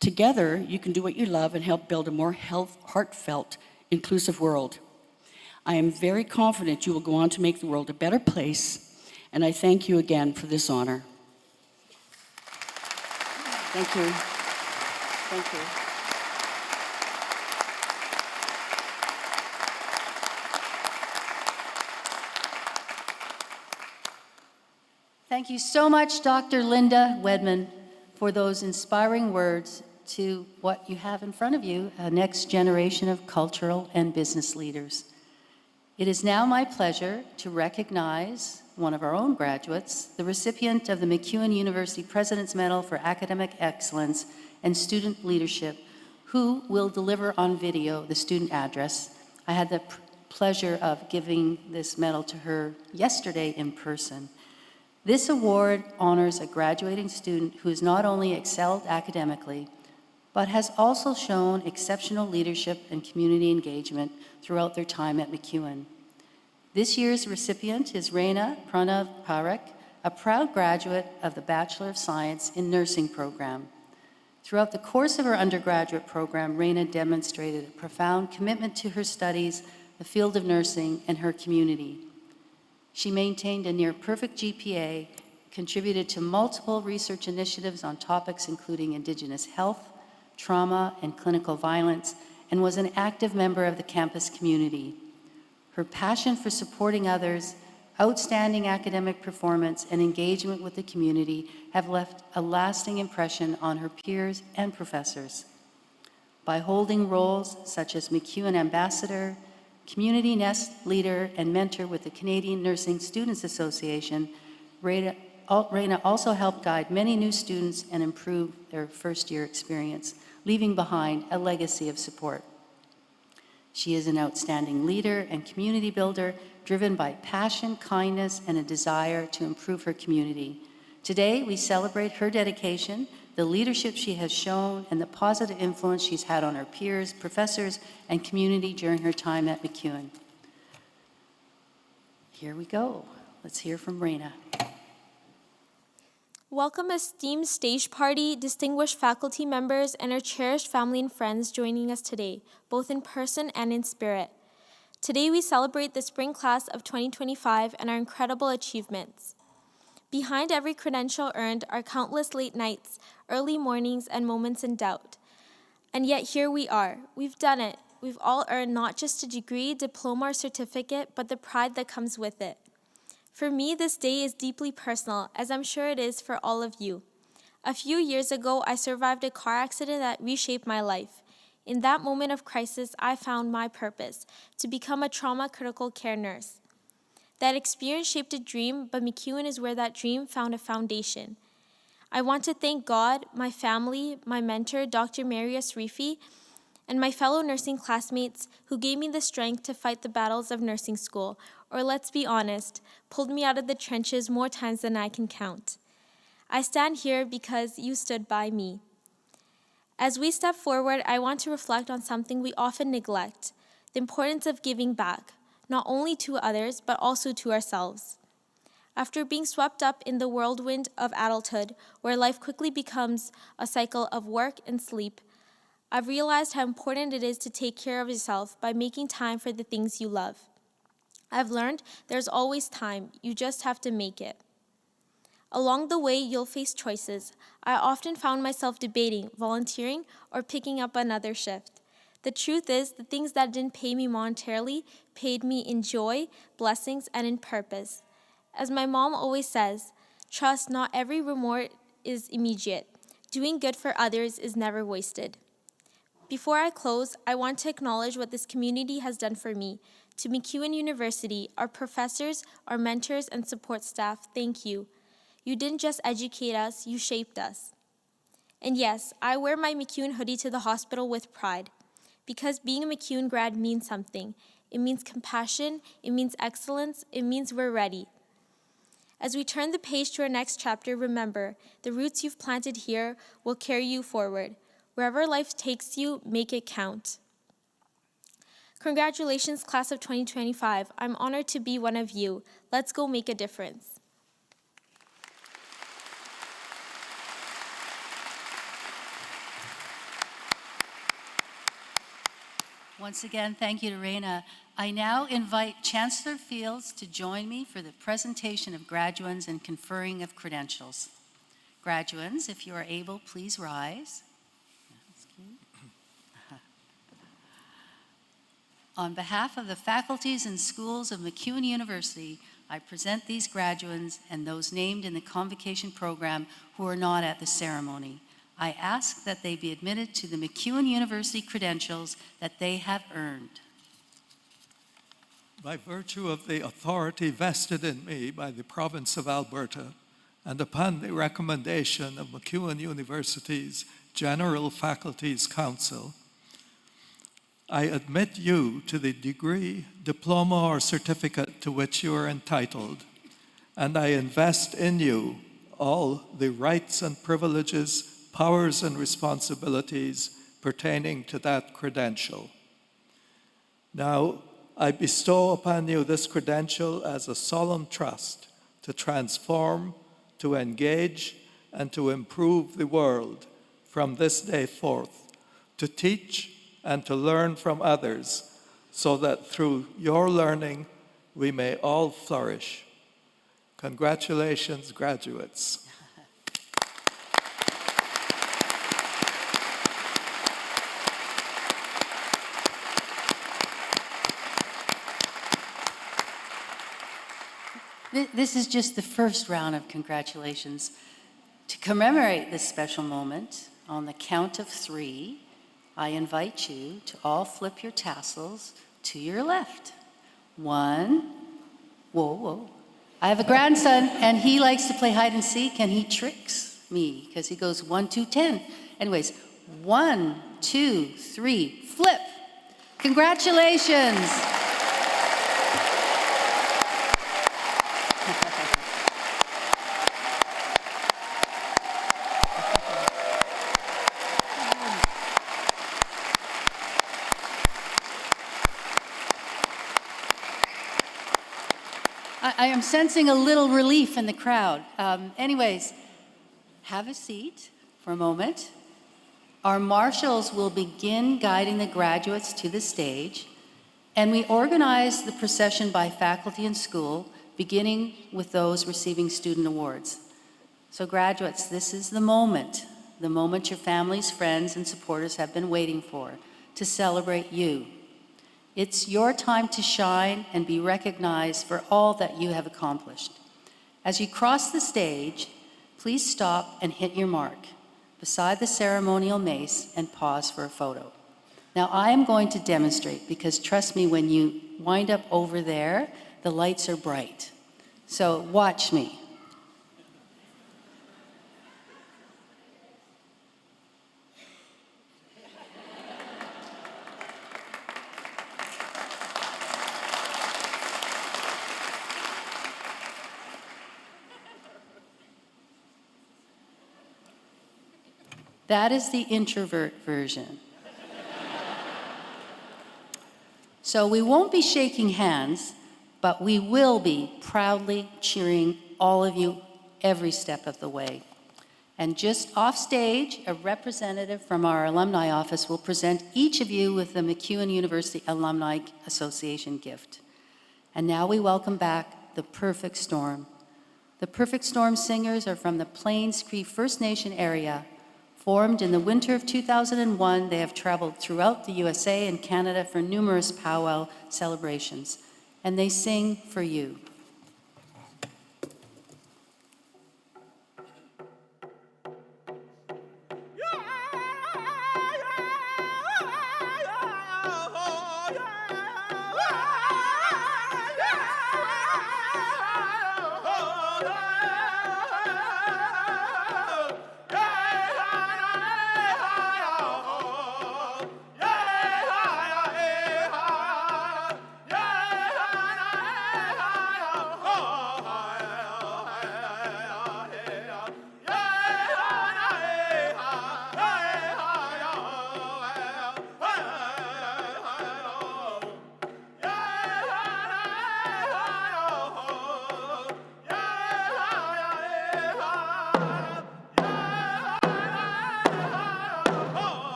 Together, you can do what you love and help build a more heartfelt, inclusive world. I am very confident you will go on to make the world a better place, and I thank you again for this honor. Thank you. Thank you.
Thank you so much, Dr. Linda Wedman, for those inspiring words to what you have in front of you, a next generation of cultural and business leaders. It is now my pleasure to recognize one of our own graduates, the recipient of the MacEwan University President's Medal for Academic Excellence and Student Leadership, who will deliver on video the student address. I had the pleasure of giving this medal to her yesterday in person. This award honors a graduating student who has not only excelled academically, but has also shown exceptional leadership and community engagement throughout their time at MacEwan. This year's recipient is Reina Pranav Parekh, a proud graduate of the Bachelor of Science in Nursing program. Throughout the course of her undergraduate program, Reina demonstrated a profound commitment to her studies, the field of nursing, and her community. She maintained a near-perfect GPA, contributed to multiple research initiatives on topics including Indigenous health, trauma, and clinical violence, and was an active member of the campus community. Her passion for supporting others, outstanding academic performance, and engagement with the community have left a lasting impression on her peers and professors. By holding roles such as MacEwan Ambassador, Community Nest Leader, and Mentor with the Canadian Nursing Students Association, Reina also helped guide many new students and improve their first-year experience, leaving behind a legacy of support. She is an outstanding leader and community builder, driven by passion, kindness, and a desire to improve her community. Today, we celebrate her dedication, the leadership she has shown, and the positive influence she's had on her peers, professors, and community during her time at MacEwan. Here we go. Let's hear from Reina.
Welcome, esteemed stage party, distinguished faculty members, and our cherished family and friends joining us today, both in person and in spirit. Today, we celebrate the spring class of 2025 and our incredible achievements. Behind every credential earned are countless late nights, early mornings, and moments in doubt. And yet here we are. We've done it. We've all earned not just a degree, diploma, or certificate, but the pride that comes with it. For me, this day is deeply personal, as I'm sure it is for all of you. A few years ago, I survived a car accident that reshaped my life. In that moment of crisis, I found my purpose, to become a trauma critical care nurse. That experience shaped a dream, but MacEwan is where that dream found a foundation. I want to thank God, my family, my mentor, Dr. Marius Rifi, and my fellow nursing classmates who gave me the strength to fight the battles of nursing school, or let's be honest, pulled me out of the trenches more times than I can count. I stand here because you stood by me. As we step forward, I want to reflect on something we often neglect, the importance of giving back, not only to others, but also to ourselves. After being swept up in the whirlwind of adulthood, where life quickly becomes a cycle of work and sleep, I've realized how important it is to take care of yourself by making time for the things you love. I've learned there's always time, you just have to make it. Along the way, you'll face choices. I often found myself debating, volunteering, or picking up another shift. The truth is, the things that didn't pay me monetarily paid me in joy, blessings, and in purpose. As my mom always says, trust not every reward is immediate. Doing good for others is never wasted. Before I close, I want to acknowledge what this community has done for me. To MacEwan University, our professors, our mentors, and support staff, thank you. You didn't just educate us, you shaped us. And yes, I wear my MacEwan hoodie to the hospital with pride, because being a MacEwan grad means something. It means compassion, it means excellence, it means we're ready. As we turn the page to our next chapter, remember, the roots you've planted here will carry you forward. Wherever life takes you, make it count. Congratulations, class of 2025. I'm honored to be one of you. Let's go make a difference.
Once again, thank you to Reina. I now invite Chancellor Fields to join me for the presentation of graduands and conferring of credentials. Graduands, if you are able, please rise. On behalf of the faculties and schools of MacEwan University, I present these graduands and those named in the Convocation program who are not at the ceremony. I ask that they be admitted to the MacEwan University credentials that they have earned.
By virtue of the authority vested in me by the province of Alberta, and upon the recommendation of MacEwan University's General Faculties Council, I admit you to the degree, diploma, or certificate to which you are entitled, and I invest in you all the rights and privileges, powers and responsibilities pertaining to that credential. Now, I bestow upon you this credential as a solemn trust to transform, to engage, and to improve the world from this day forth, to teach and to learn from others, so that through your learning we may all flourish. Congratulations, graduates.
This is just the first round of congratulations. To commemorate this special moment, on the count of 3, I invite you to all flip your tassels to your left. 1, whoa. I have a grandson, and he likes to play hide and seek, and he tricks me, because he goes 1, 2, 10. Anyways, 1, 2, 3, flip. Congratulations. I am sensing a little relief in the crowd. Anyways, have a seat for a moment. Our marshals will begin guiding the graduates to the stage, and we organize the procession by faculty and school, beginning with those receiving student awards. So graduates, this is the moment your families, friends, and supporters have been waiting for, to celebrate you. It's your time to shine and be recognized for all that you have accomplished. As you cross the stage, please stop and hit your mark beside the ceremonial mace and pause for a photo. Now, I am going to demonstrate, because trust me, when you wind up over there, the lights are bright. So watch me. That is the introvert version. So we won't be shaking hands, but we will be proudly cheering all of you every step of the way. And just off stage, a representative from our alumni office will present each of you with the MacEwan University Alumni Association gift. And now we welcome back the perfect storm. The Perfect Storm Singers are from the Plains Cree First Nation area. Formed in the winter of 2001, they have traveled throughout the USA and Canada for numerous powwow celebrations, and they sing for you.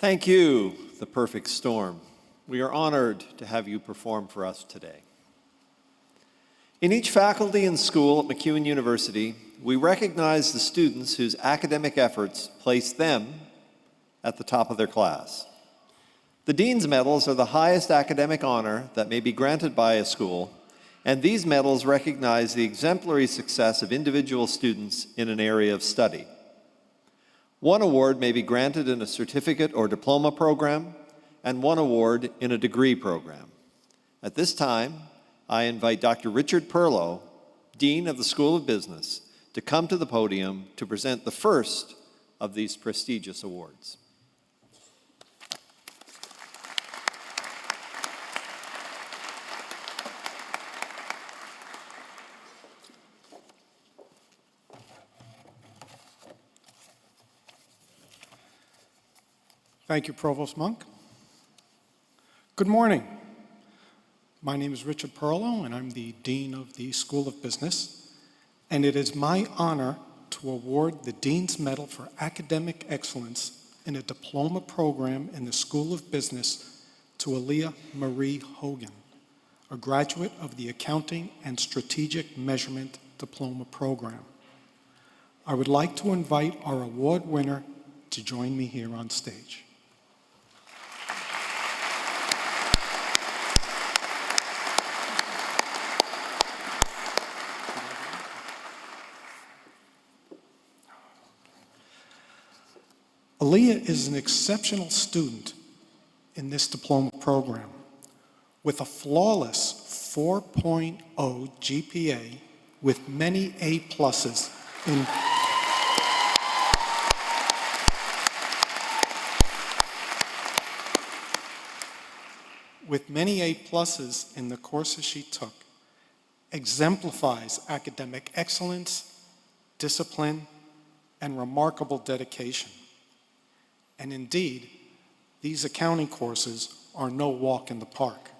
Thank you, The Perfect Storm. We are honored to have you perform for us today. In each faculty and school at MacEwan University, we recognize the students whose academic efforts place them at the top of their class. The Dean's Medals are the highest academic honor that may be granted by a school, and these medals recognize the exemplary success of individual students in an area of study. One award may be granted in a certificate or diploma program, and one award in a degree program. At this time, I invite Dr. Richard Perlow, Dean of the School of Business, to come to the podium to present the first of these prestigious awards.
Thank you, Provost Monk. Good morning. My name is Richard Perlow, and I'm the Dean of the School of Business, and it is my honor to award the Dean's Medal for Academic Excellence in a diploma program in the School of Business to Aaliyah Marie Hogan, a graduate of the Accounting and Strategic Measurement Diploma Program. I would like to invite our award winner to join me here on stage. Aaliyah is an exceptional student in this diploma program with a flawless 4.0 GPA with many A pluses in the courses she took, exemplifies academic excellence, discipline, and remarkable dedication. And indeed, these accounting courses are no walk in the park.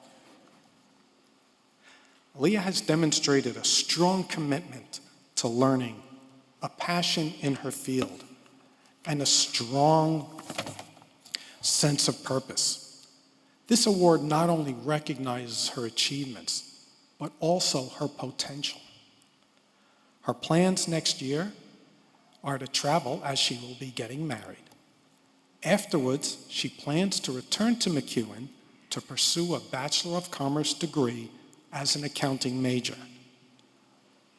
Aaliyah has demonstrated a strong commitment to learning, a passion in her field, and a strong sense of purpose. This award not only recognizes her achievements, but also her potential. Her plans next year are to travel as she will be getting married. Afterwards, she plans to return to MacEwan to pursue a Bachelor of Commerce degree as an accounting major.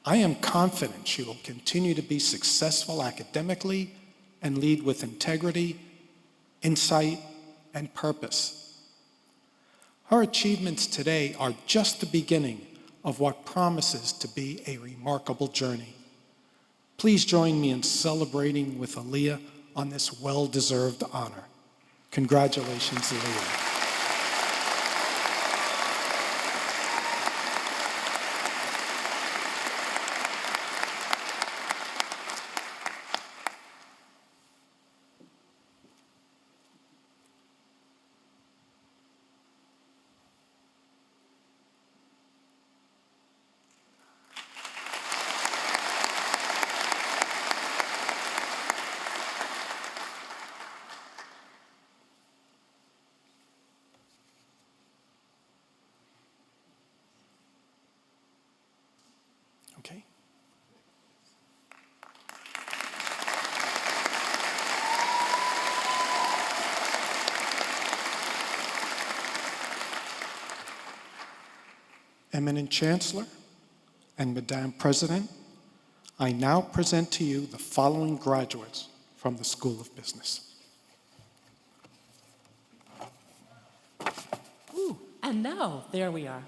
I am confident she will continue to be successful academically and lead with integrity, insight, and purpose. Her achievements today are just the beginning of what promises to be a remarkable journey. Please join me in celebrating with Aaliyah on this well-deserved honor. Congratulations, Aaliyah. Okay. Eminent Chancellor and Madame President, I now present to you the following graduates from the School of Business.
Ooh, and now, there we are.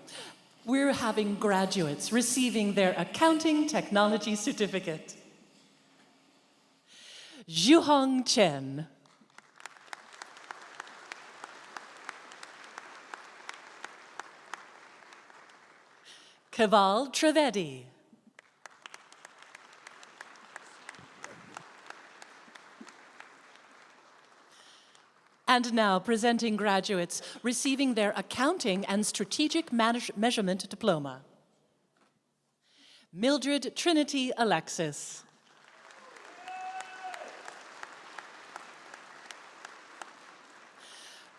We're having graduates receiving their accounting technology certificate. Zhuhong Chen. Keval Trivedi. And now presenting graduates receiving their accounting and strategic measurement diploma. Mildred Trinity Alexis.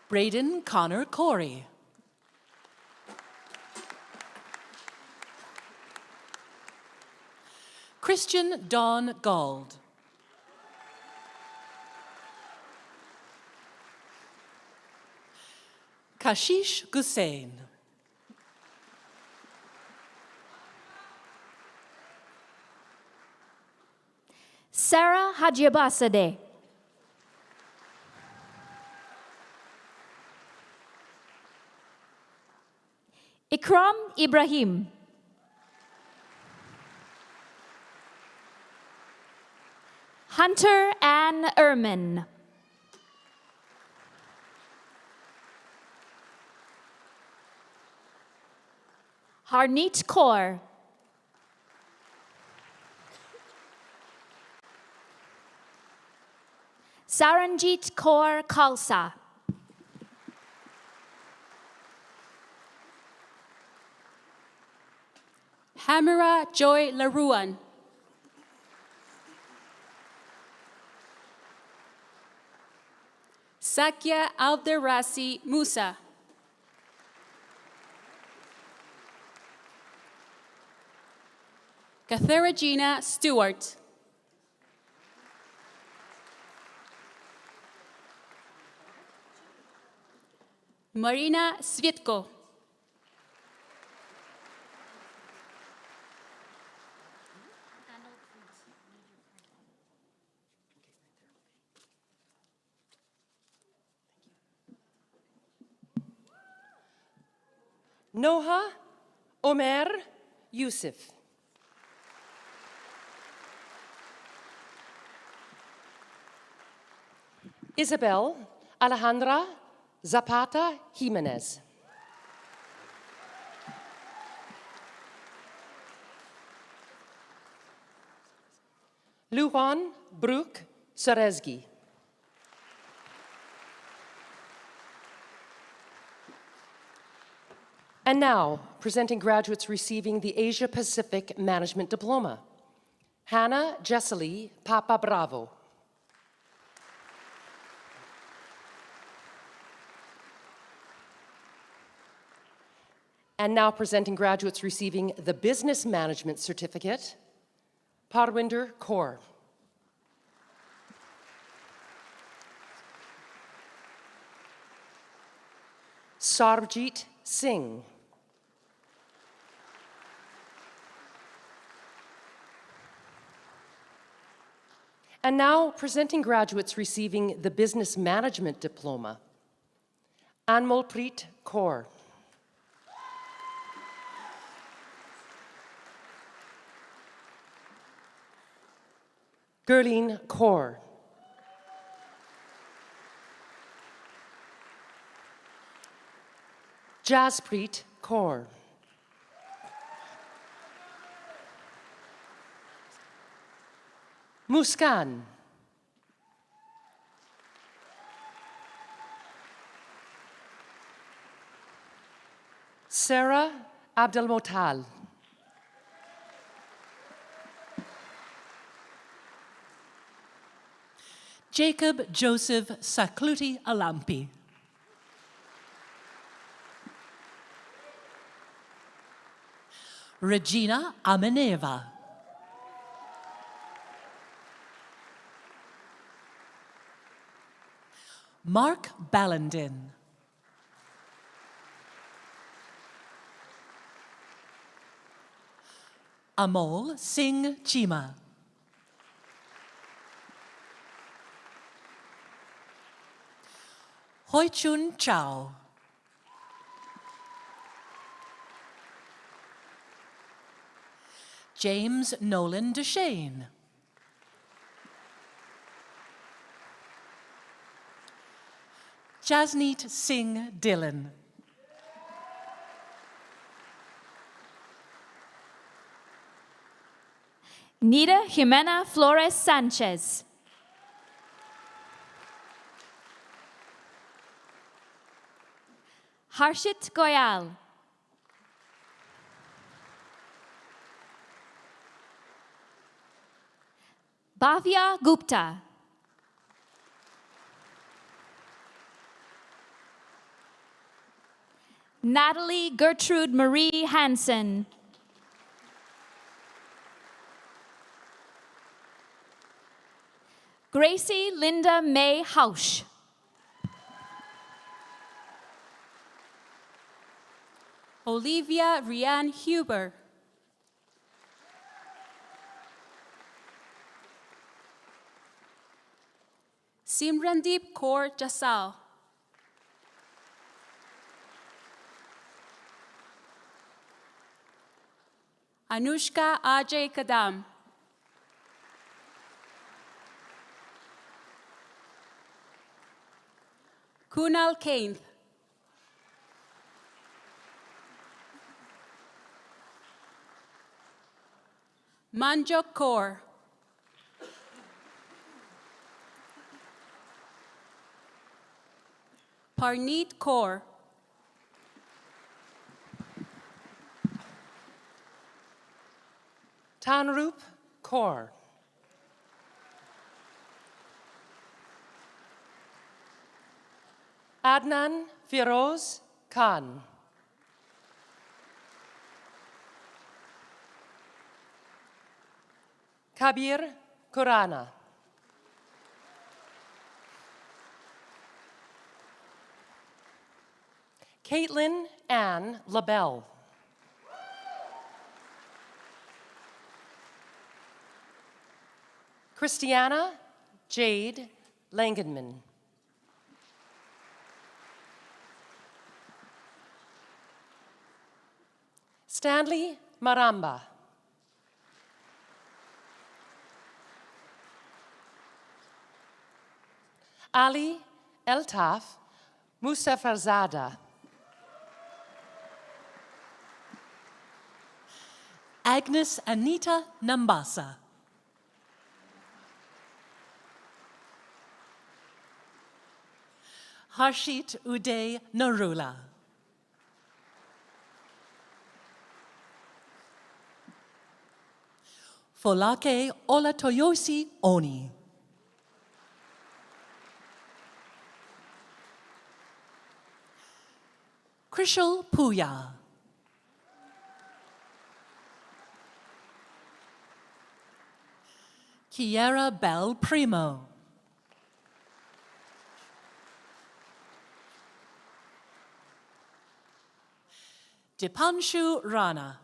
Braden Connor Corey. Christian Dawn Gauld. Kashish Gussain.
Sarah Hajiabasade. Ikram Ibrahim. Hunter Ann Erman. Harneet Kaur. Saranjit Kaur Khalsa.
Hamira Joy Laruan. Sakya Abderrasi Musa. Katharagina Stewart. Marina Svitko.
Noha Omer Yusuf. Isabel Alejandra Zapata Jimenez. Lujan Brooke Serezgi. And now, presenting graduates receiving the Asia Pacific Management Diploma. Hannah Jessely Papa Bravo. And now presenting graduates receiving the Business Management Certificate. Parwinder Kaur. Sarvjit Singh. And now presenting graduates receiving the Business Management Diploma. Anmolpreet Kaur. Gurleen Kaur. Jaspreet Kaur. Muskan. Sarah Abdelmotal.
Jacob Joseph Sakluti Alampi. Regina Ameneva. Mark Ballandin. Amol Singh Chima. Hoi Chun Chow. James Nolan Deshane. Jasneet Singh Dillon.
Nita Jimena Flores Sanchez. Harshit Goyal. Bhavya Gupta. Natalie Gertrude Marie Hansen. Gracie Linda May Hausch.
Olivia Rianne Huber. Simrandeep Kaur Jasal. Anushka Ajay Kadam. Kunal Kainth. Manjok Kaur. Parneet Kaur.
Tanrup Kaur. Adnan Firoz Khan. Kabir Kurana. Caitlin Ann LaBelle. Christiana Jade Langenman. Stanley Maramba. Ali Eltaf Musafarzada.
Agnes Anita Nambasa. Harshit Uday Narula. Folake Olatoyosi Oni. Krishal Puya. Kiera Bell Primo. Dipanshu Rana.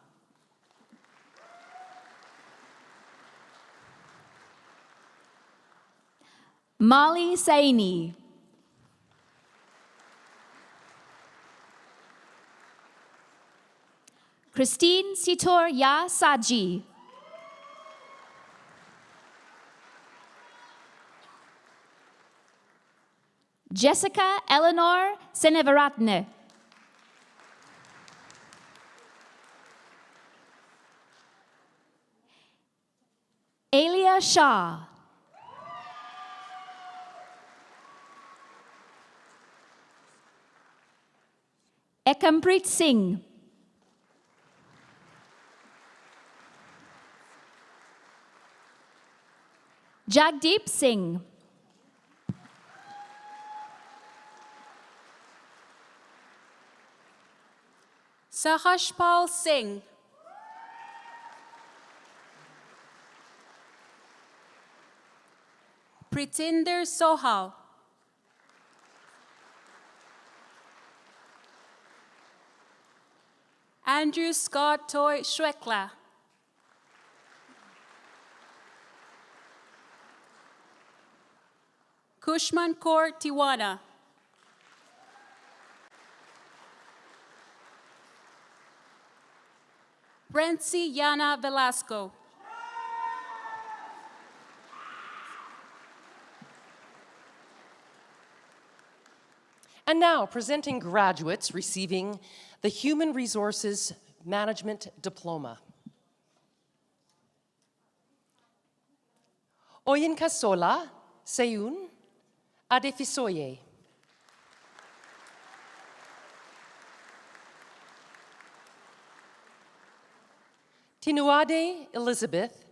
Molly Saini. Christine Sitor Ya Saji. Jessica Eleanor Senevaratne. Alia Shah. Ekampreet Singh. Jagdeep Singh.
Sahashpal Singh. Pritinder Sohal. Andrew Scott Toy Shwekla. Kushman Kaur Tiwana. Renzi Yana Velasco.
And now, presenting graduates receiving the Human Resources Management Diploma. Oyinkasola Seyun Adefisoye. Tinuade Elizabeth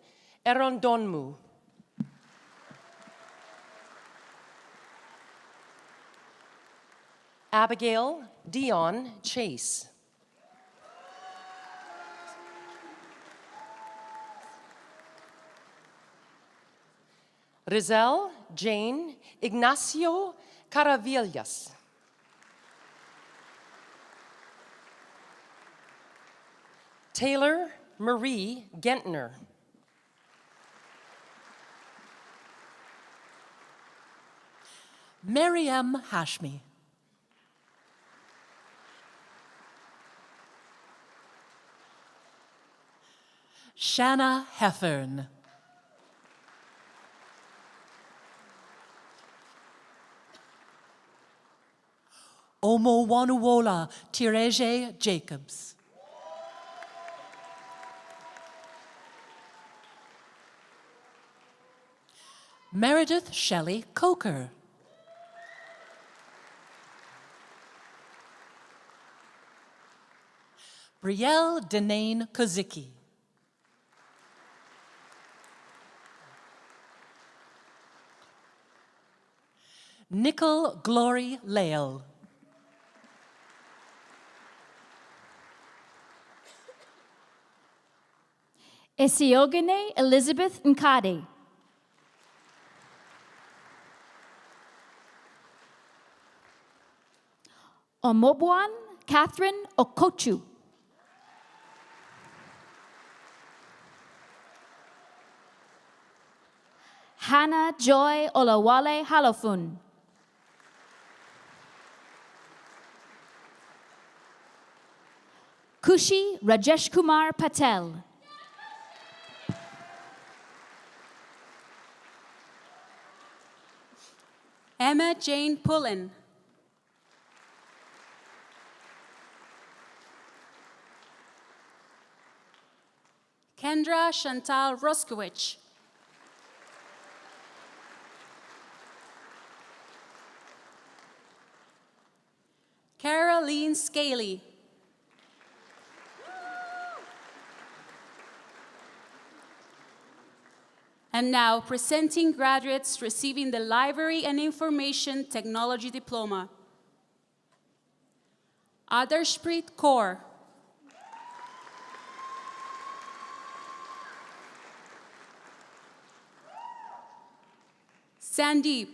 Erondonmu. Abigail Dion Chase. Rizel Jane Ignacio Caravillas. Taylor Marie Gentner.
Miriam Hashmi. Shanna Heffern. Omowanuwola Tireje Jacobs. Meredith Shelley Coker. Brielle Denane Kozicki. Nicole Glory Lael.
Esiogene Elizabeth Nkade. Omobwan Catherine Okochu. Hannah Joy Olawale Halofun. Kushi Rajesh Kumar Patel.
Emma Jane Pullen. Kendra Chantal Roskowicz. Caroline Scaly. And now, presenting graduates receiving the Library and Information Technology Diploma. Adarshpreet Kaur. Sandeep.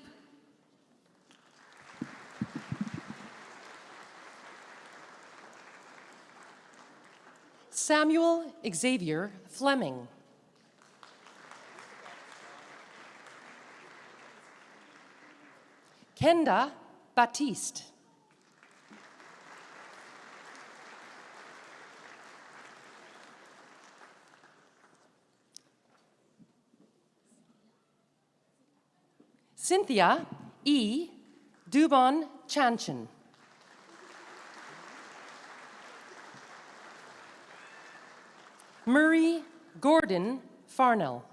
Samuel Xavier Fleming. Kenda Baptiste. Cynthia E. Dubon Chanchan. Murray Gordon Farnell.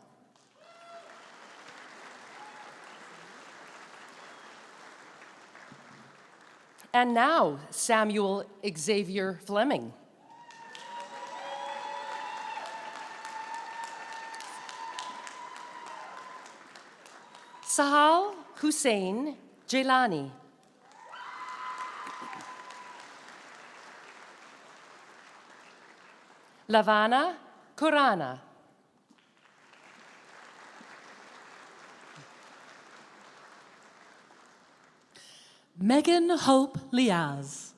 And now, Samuel Xavier Fleming. Sahal Hussein Jailani. Lavana Kurana.
Megan Hope Liaz.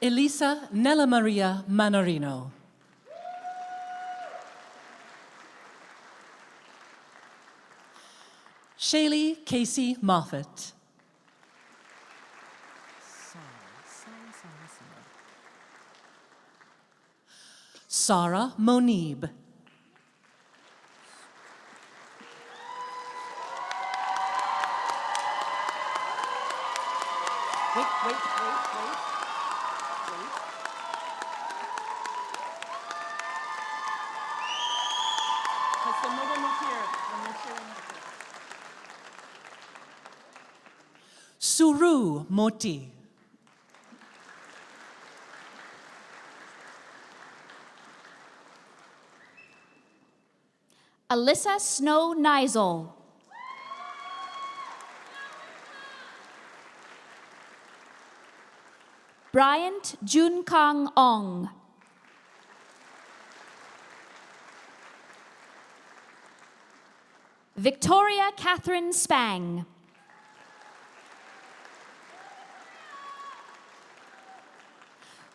Elisa Nella Maria Manorino. Shaylee Casey Moffat. Sarah Monib.
Wait. Because no one is here when you're cheering up.
Suru Moti.
Alyssa Snow Nizol. Bryant Jun Kang Ong. Victoria Catherine Spang.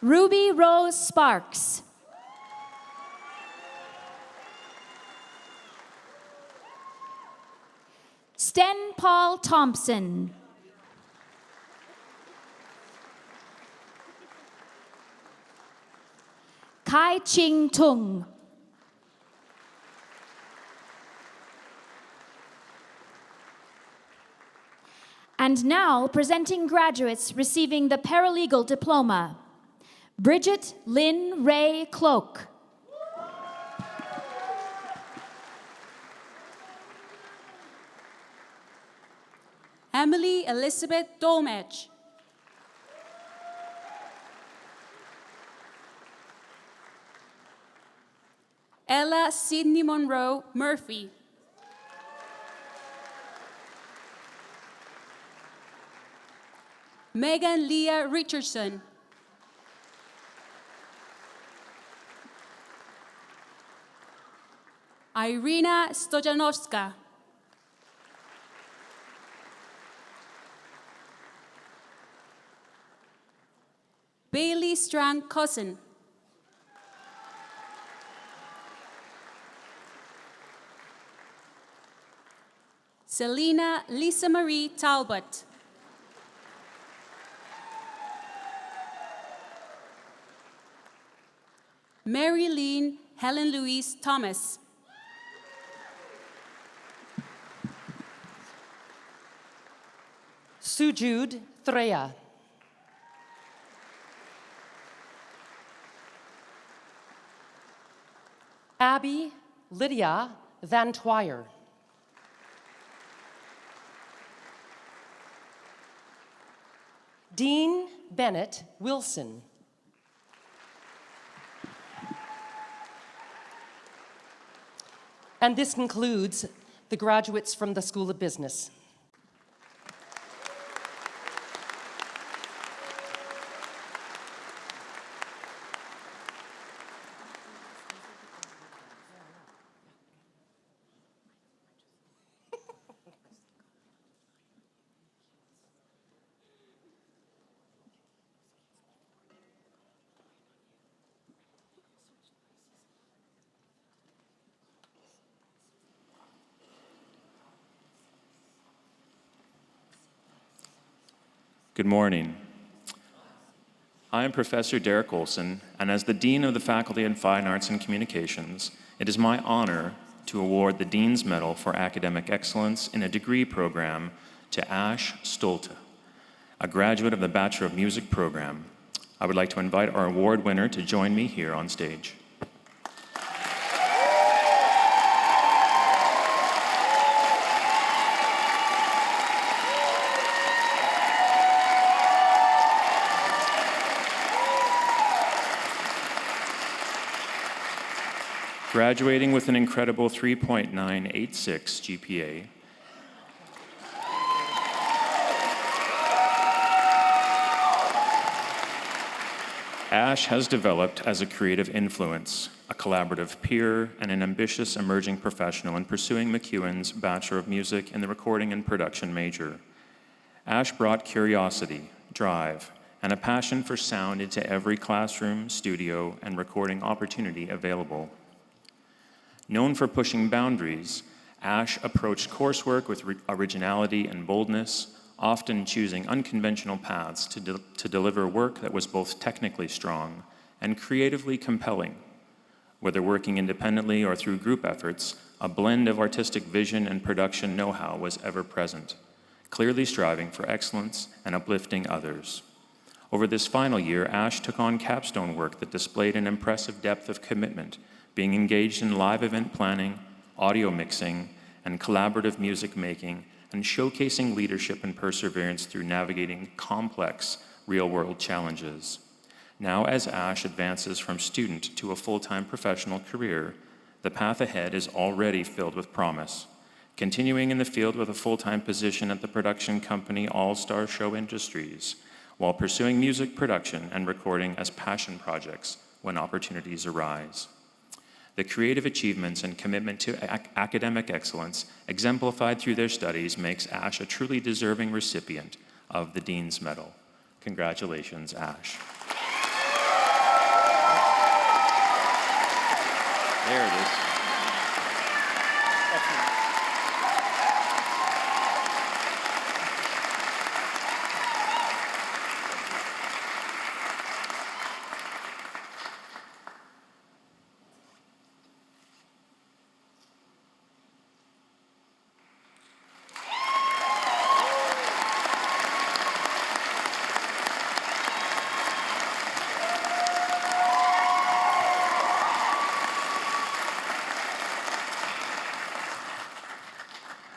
Ruby Rose Sparks. Sten Paul Thompson. Kai Ching Tung. And now, presenting graduates receiving the paralegal diploma. Bridget Lynn Ray Cloak.
Emily Elizabeth Dolmetsch. Ella Sidney Monroe Murphy. Megan Leah Richardson. Irina Stojanovska. Bailey Strang Cousin. Selena Lisa Marie Talbot.
Mary Lynn Helen Louise Thomas.
Sujud Threya. Abby Lydia Van Twier. Dean Bennett Wilson. And this concludes the graduates from the School of Business.
Good morning. I am Professor Derek Olson, and as the Dean of the Faculty in Fine Arts and Communications, it is my honor to award the Dean's Medal for Academic Excellence in a degree program to Ash Stolte, a graduate of the Bachelor of Music program. I would like to invite our award winner to join me here on stage. Graduating with an incredible 3.986 GPA, Ash has developed as a creative influence, a collaborative peer, and an ambitious emerging professional in pursuing MacEwan's Bachelor of Music in the Recording and Production major. Ash brought curiosity, drive, and a passion for sound into every classroom, studio, and recording opportunity available. Known for pushing boundaries, Ash approached coursework with originality and boldness, often choosing unconventional paths to deliver work that was both technically strong and creatively compelling. Whether working independently or through group efforts, a blend of artistic vision and production know-how was ever present, clearly striving for excellence and uplifting others. Over this final year, Ash took on capstone work that displayed an impressive depth of commitment, being engaged in live event planning, audio mixing, and collaborative music making, and showcasing leadership and perseverance through navigating complex real-world challenges. Now, as Ash advances from student to a full-time professional career, the path ahead is already filled with promise. Continuing in the field with a full-time position at the production company All-Star Show Industries, while pursuing music production and recording as passion projects when opportunities arise. The creative achievements and commitment to academic excellence exemplified through their studies makes Ash a truly deserving recipient of the Dean's Medal. Congratulations, Ash.
There it is.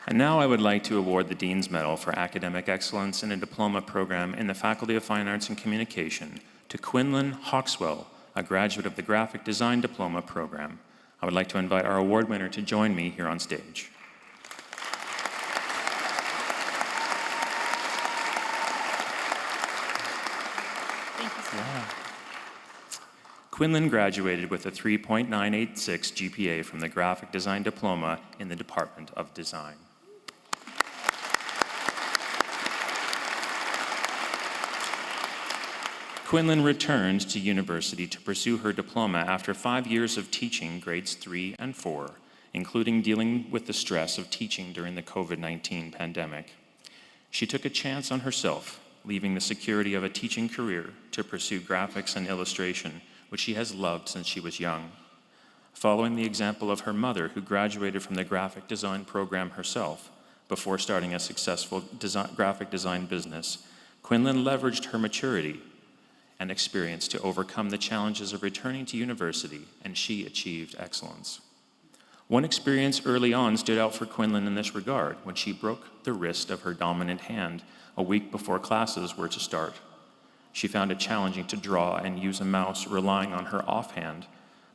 And now I would like to award the Dean's Medal for Academic Excellence in a Diploma program in the Faculty of Fine Arts and Communication to Quinlan Hawkswell, a graduate of the Graphic Design Diploma program. I would like to invite our award winner to join me here on stage.
Thank you so much.
Quinlan graduated with a 3.986 GPA from the Graphic Design Diploma in the Department of Design. Quinlan returned to university to pursue her diploma after 5 years of teaching grades 3 and 4, including dealing with the stress of teaching during the COVID-19 pandemic. She took a chance on herself, leaving the security of a teaching career to pursue graphics and illustration which she has loved since she was young. Following the example of her mother, who graduated from the graphic design program herself before starting a successful graphic design business, Quinlan leveraged her maturity and experience to overcome the challenges of returning to university, and she achieved excellence. One experience early on stood out for Quinlan in this regard, when she broke the wrist of her dominant hand a week before classes were to start. She found it challenging to draw and use a mouse relying on her offhand,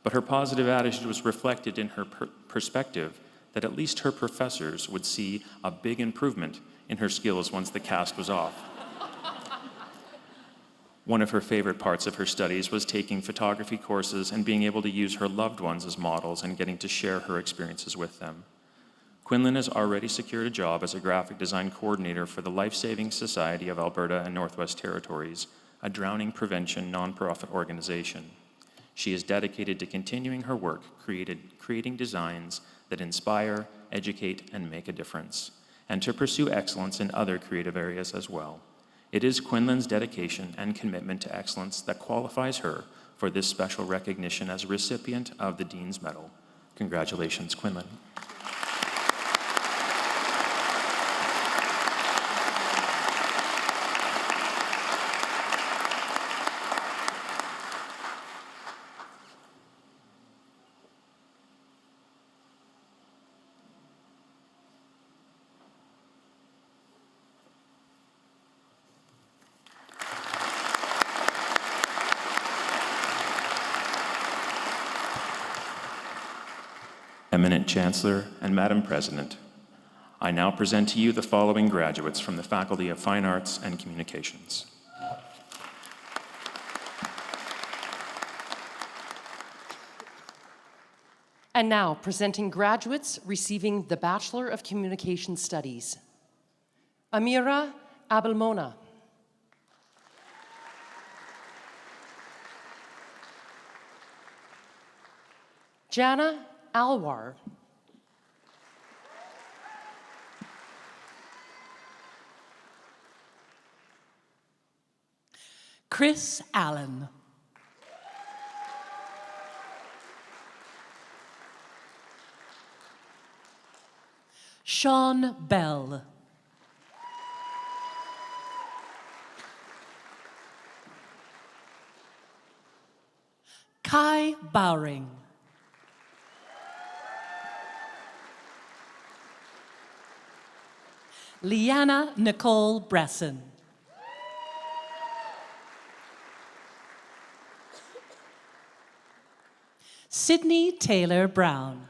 but her positive attitude was reflected in her perspective that at least her professors would see a big improvement in her skills once the cast was off. One of her favorite parts of her studies was taking photography courses and being able to use her loved ones as models and getting to share her experiences with them. Quinlan has already secured a job as a graphic design coordinator for the Life-Saving Society of Alberta and Northwest Territories, a drowning prevention nonprofit organization. She is dedicated to continuing her work, creating designs that inspire, educate, and make a difference, and to pursue excellence in other creative areas as well. It is Quinlan's dedication and commitment to excellence that qualifies her for this special recognition as a recipient of the Dean's Medal. Congratulations, Quinlan. Eminent Chancellor and Madam President, I now present to you the following graduates from the Faculty of Fine Arts and Communications.
And now, presenting graduates receiving the Bachelor of Communication Studies. Amira Abelmona. Jana Alwar.
Chris Allen. Sean Bell. Kai Bowring. Liana Nicole Bresson. Sydney Taylor Brown.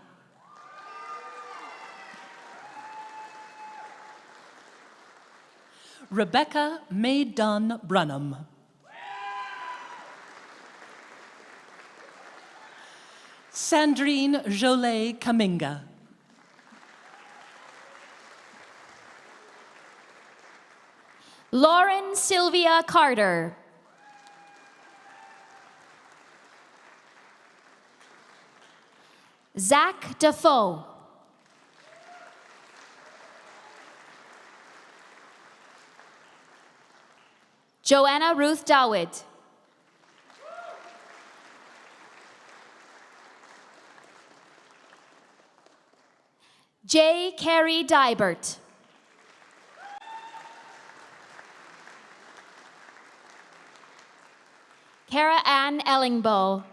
Rebecca May Dunn Brunham. Sandrine Jolet Kaminga.
Lauren Sylvia Carter. Zach Defoe. Joanna Ruth Dawid. J. Carey Dybert. Cara Ann Ellingbo.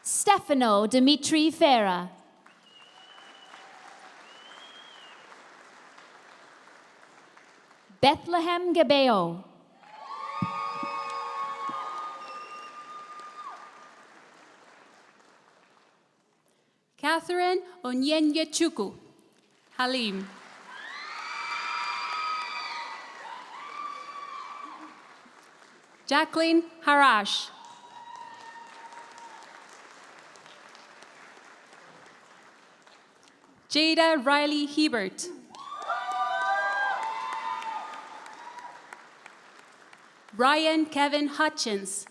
Stefano Dimitri Ferra. Bethlehem Gebeo.
Catherine Onyenyechuku. Halim. Jacqueline Harash. Jada Riley Hebert. Ryan Kevin Hutchins.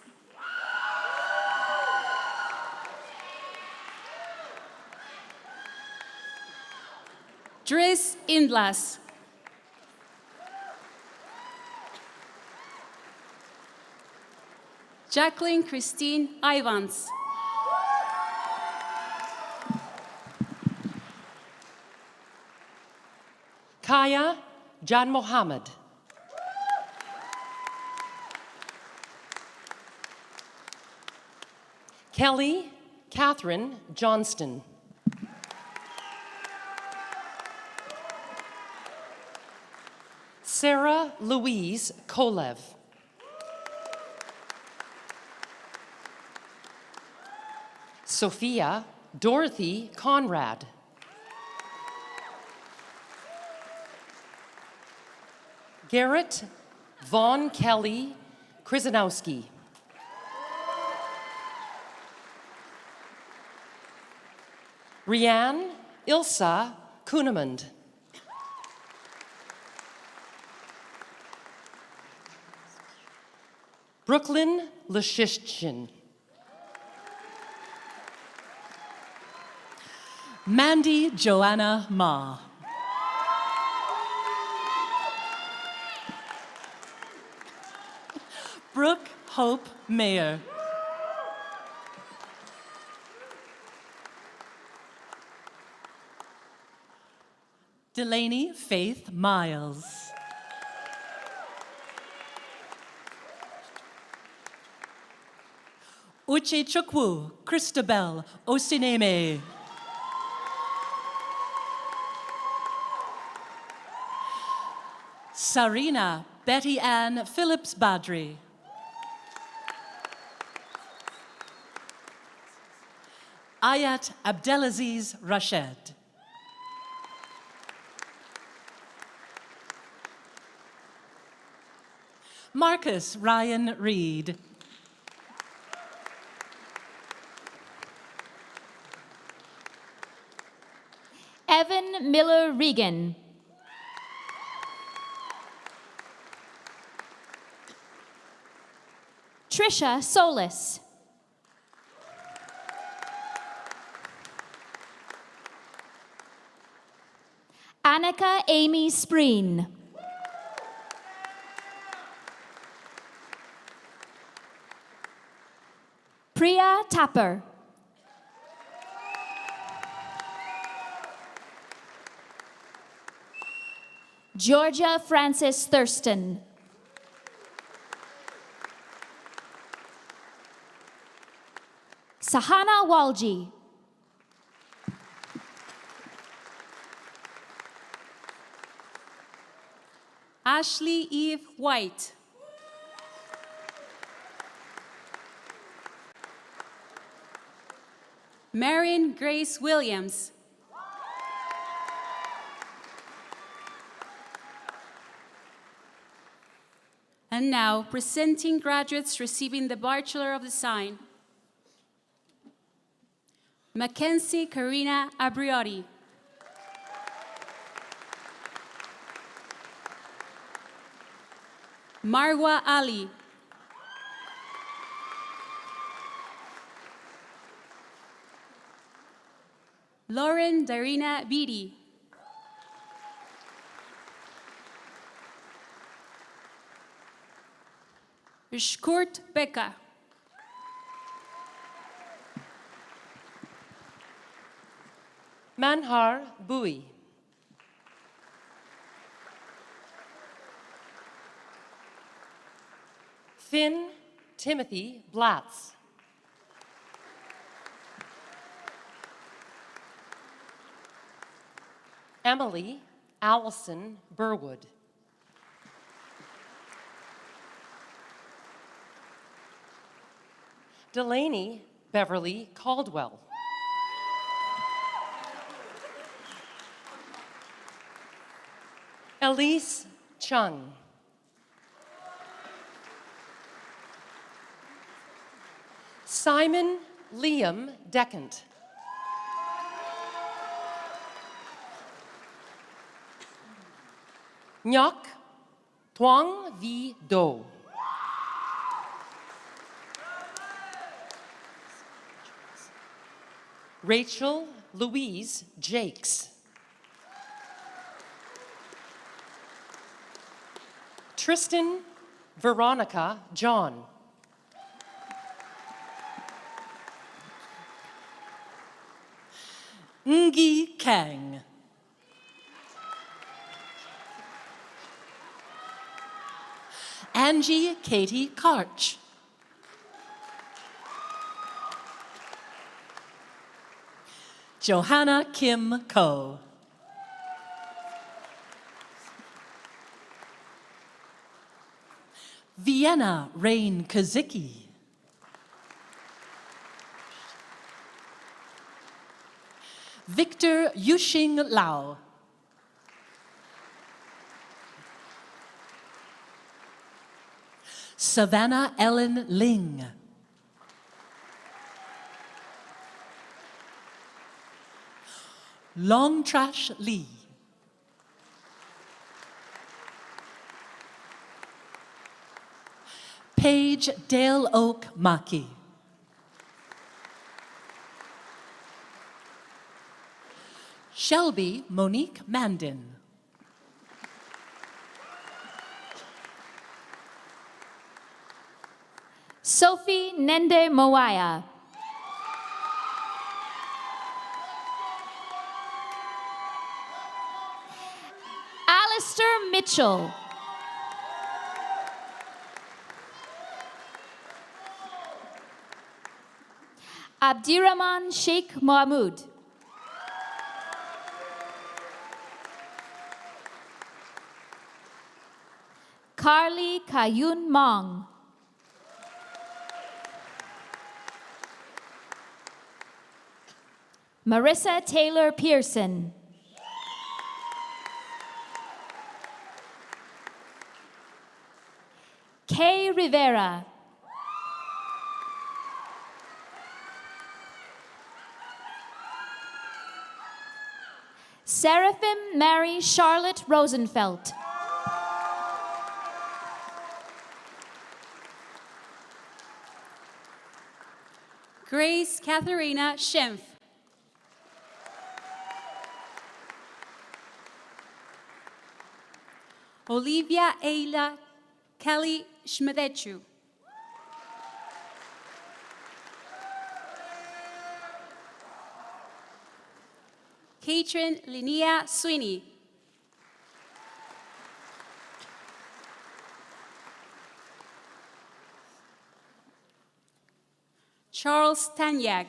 Driss Indlas. Jacqueline Christine Ivans.
Kaya Jan Mohammed. Kelly Catherine Johnston. Sarah Louise Kolev. Sophia Dorothy Conrad. Garrett Vaughn Kelly Krzyzanowski. Rianne Ilsa Kunemund. Brooklyn Lashishchin.
Mandy Joanna Ma. Brooke Hope Mayer. Delaney Faith Miles. Uche Chukwu Christabel Osineme. Sarina Betty Ann Phillips Badri. Ayat Abdelaziz Rashed. Marcus Ryan Reed.
Evan Miller Regan. Trisha Solis. Annika Amy Spreen. Priya Tapper. Georgia Francis Thurston. Sahana Walji.
Ashley Eve White. Marion Grace Williams. And now, presenting graduates receiving the Bachelor of the Sign. Mackenzie Karina Abriotti. Marwa Ali. Lauren Darina Beatty. Shkurt Becca.
Manhar Bui. Finn Timothy Blatz. Emily Allison Burwood. Delaney Beverly Caldwell. Elise Chung. Simon Liam Deckant. Nyok Thuong Vi Do. Rachel Louise Jakes. Tristan Veronica John.
Ngi Kang. Angie Katie Karch. Johanna Kim Ko. Vienna Rain Kazicki. Victor Yuxing Lao. Savannah Ellen Ling. Long Trash Lee. Paige Dale Oak Maki. Shelby Monique Mandin.
Sophie Nende Moaya. Alistair Mitchell. Abdirahman Sheikh Mahmoud. Carly Kayun Mong. Marissa Taylor Pearson. Kay Rivera. Seraphim Mary Charlotte Rosenfeld.
Grace Katharina Schimpf. Olivia Ayla Kelly Schmidechu. Katrin Linnea Sweeney. Charles Tanyag.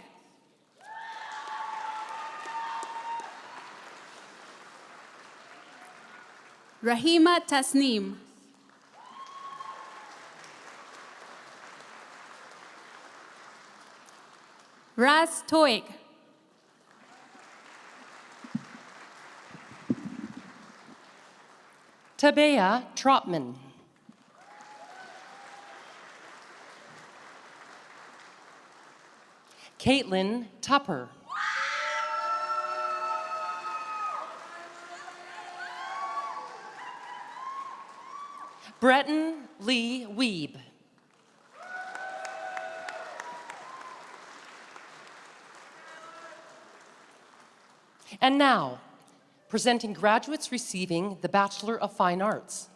Rahima Tasneem. Raz Toig.
Tabea Trotman. Caitlin Tupper. Breton Lee Weeb. And now, presenting graduates receiving the Bachelor of Fine Arts.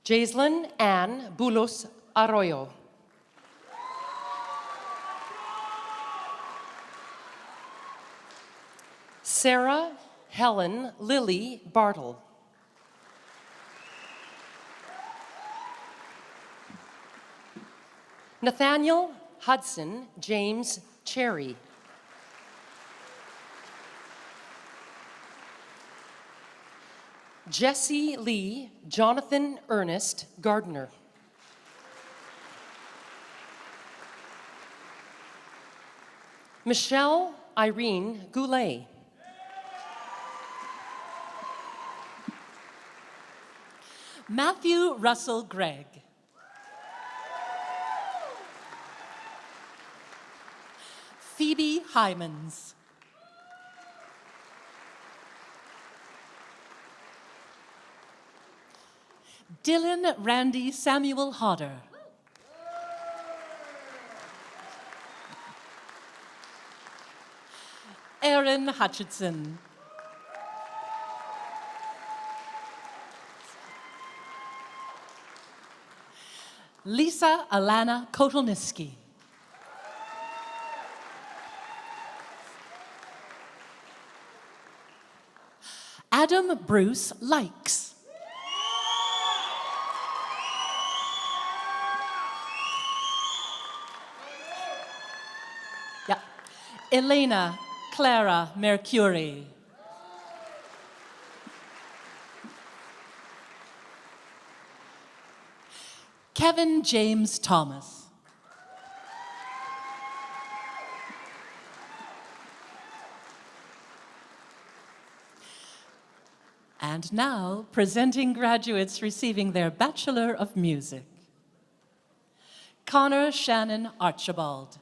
Jaislyn Ann Bulos Arroyo. Sarah Helen Lily Bartle. Nathaniel Hudson James Cherry. Jesse Lee Jonathan Ernest Gardner. Michelle Irene Goulet.
Matthew Russell Gregg. Phoebe Hymans. Dylan Randy Samuel Hodder. Erin Hutchinson. Lisa Alana Kotolniski. Adam Bruce Likes. Yeah. Elena Clara Mercury. Kevin James Thomas. And now, presenting graduates receiving their Bachelor of Music. Connor Shannon Archibald.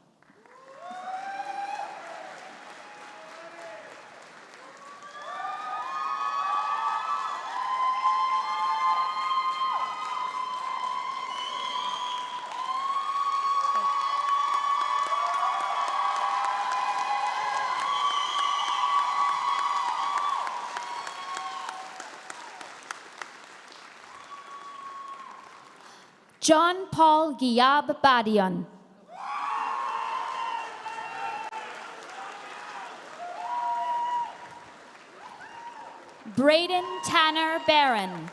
John Paul Giab Badian. Braden Tanner Barron.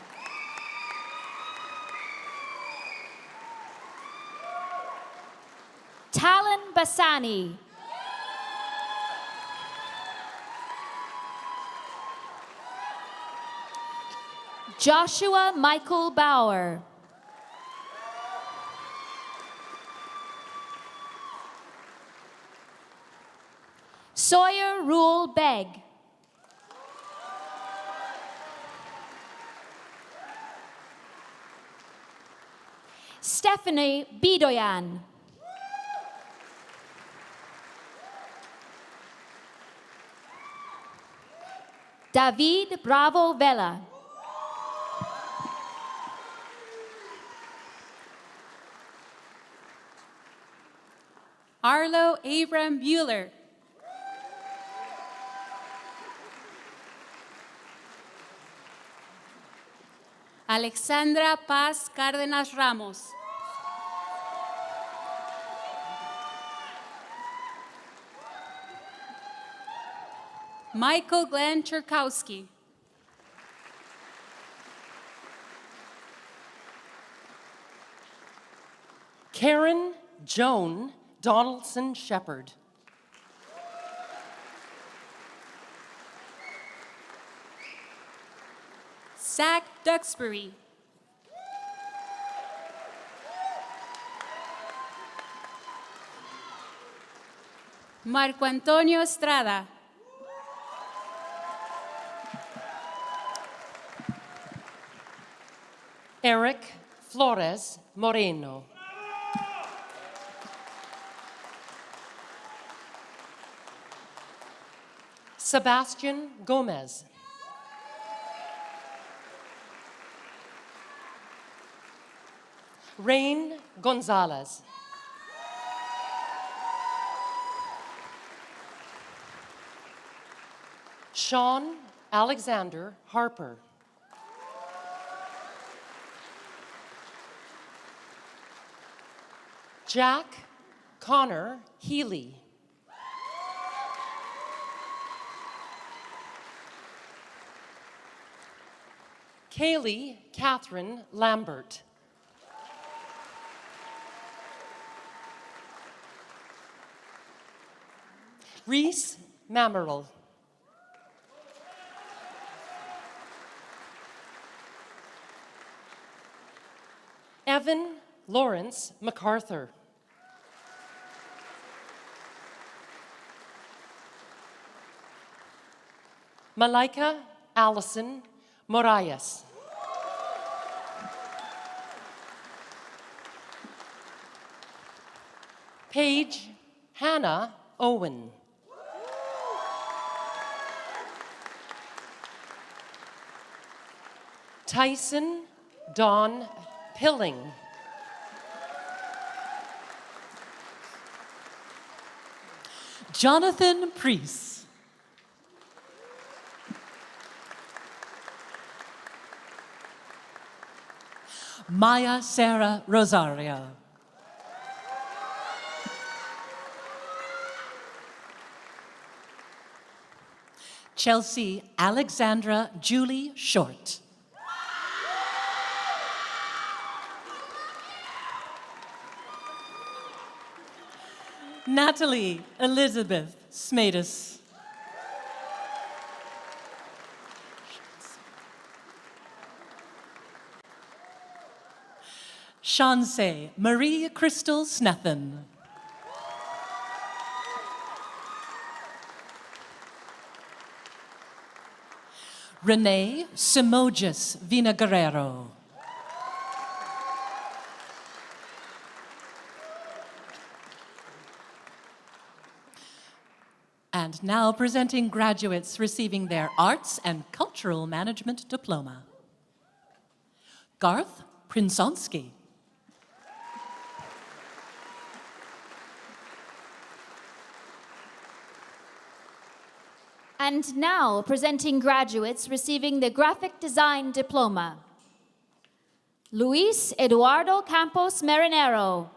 Talon Bassani. Joshua Michael Bauer. Sawyer Rule Begg. Stephanie Bidoyan. David Bravo Vela.
Arlo Abram Bueller. Alexandra Paz Cárdenas Ramos. Michael Glenn Cherkowski.
Karen Joan Donaldson Shepherd.
Zach Duxbury. Marco Antonio Estrada.
Eric Flores Moreno. Sebastian Gomez. Rain Gonzalez. Sean Alexander Harper. Jack Connor Healy. Kaylee Catherine Lambert. Reese Mamerl. Evan Lawrence MacArthur. Malika Allison Moraes. Paige Hannah Owen. Tyson Dawn Pilling.
Jonathan Priest. Maya Sarah Rosario. Chelsea Alexandra Julie Short. Natalie Elizabeth Smadis. Shansay Marie Crystal Snethan. Renee Simogis Vinaguerrero. And now presenting graduates receiving their Arts and Cultural Management Diploma. Garth Prinsonsky.
And now presenting graduates receiving the Graphic Design Diploma. Luis Eduardo Campos Marinero.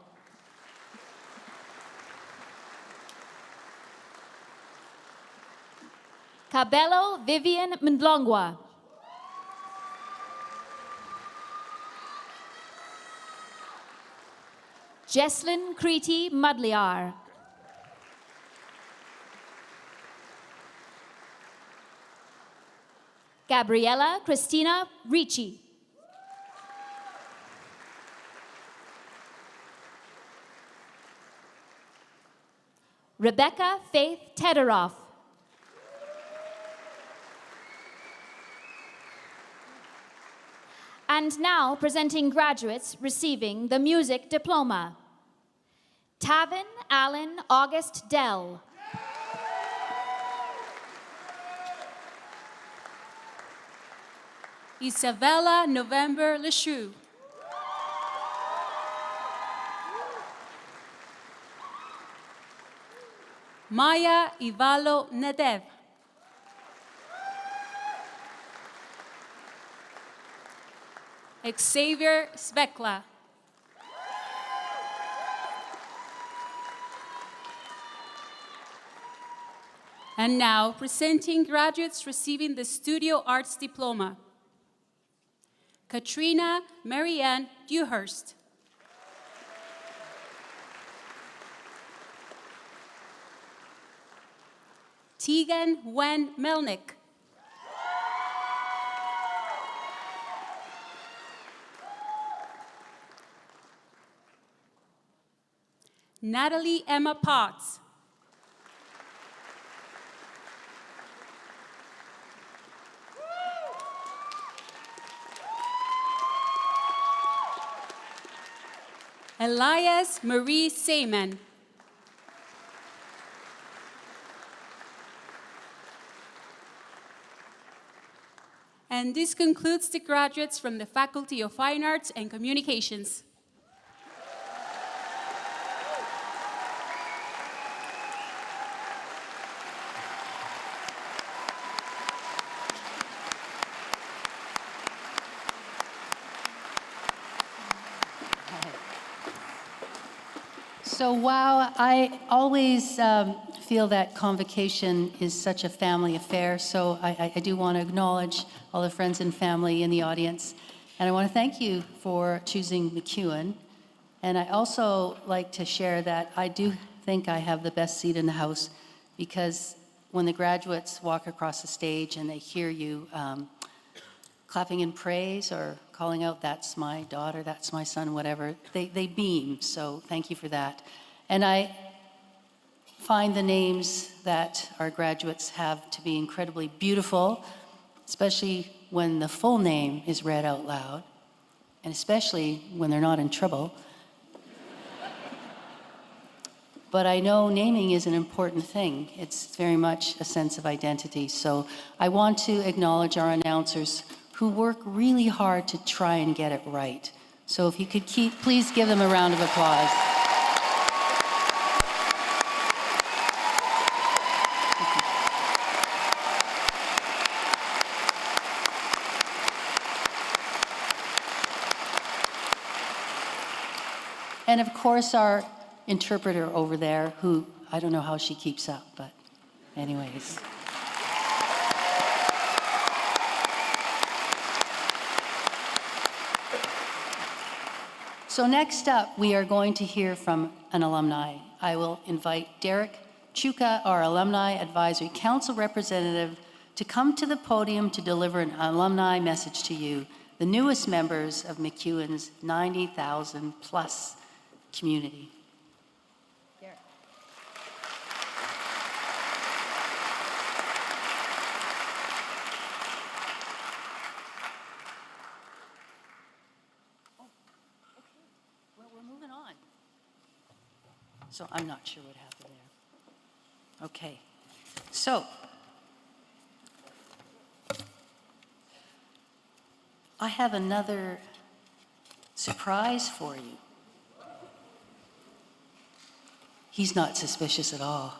Cabello Vivian Mndlongwa. Jesslyn Kriti Mudliar. Gabriela Christina Ricci. Rebecca Faith Tederoff. And now presenting graduates receiving the Music Diploma. Tavin Allen August Dell.
Isabella November Leshoux. Maya Ivalo Nedev. Xavier Svekla. And now, presenting graduates receiving the Studio Arts Diploma. Katrina Marianne Dewhurst. Tegan Wen Melnick. Natalie Emma Potts. Elias Marie Seaman. And this concludes the graduates from the Faculty of Fine Arts and Communications.
So wow, I always feel that Convocation is such a family affair, so I do want to acknowledge all the friends and family in the audience. And I want to thank you for choosing MacEwan. And I also like to share that I do think I have the best seat in the house, because when the graduates walk across the stage and they hear you clapping in praise or calling out, "That's my daughter, that's my son," whatever, they beam. So thank you for that. And I find the names that our graduates have to be incredibly beautiful, especially when the full name is read out loud, and especially when they're not in trouble. But I know naming is an important thing. It's very much a sense of identity. So I want to acknowledge our announcers who work really hard to try and get it right. So if you could please give them a round of applause. And of course, our interpreter over there, who I don't know how she keeps up, but anyways. So next up, we are going to hear from an alumni. I will invite Derek Chuka, our Alumni Advisory Council representative, to come to the podium to deliver an alumni message to you, the newest members of MacEwan's 90,000 plus community. Derek. Well, we're moving on. So I'm not sure what happened there. Okay. So, I have another surprise for you. He's not suspicious at all.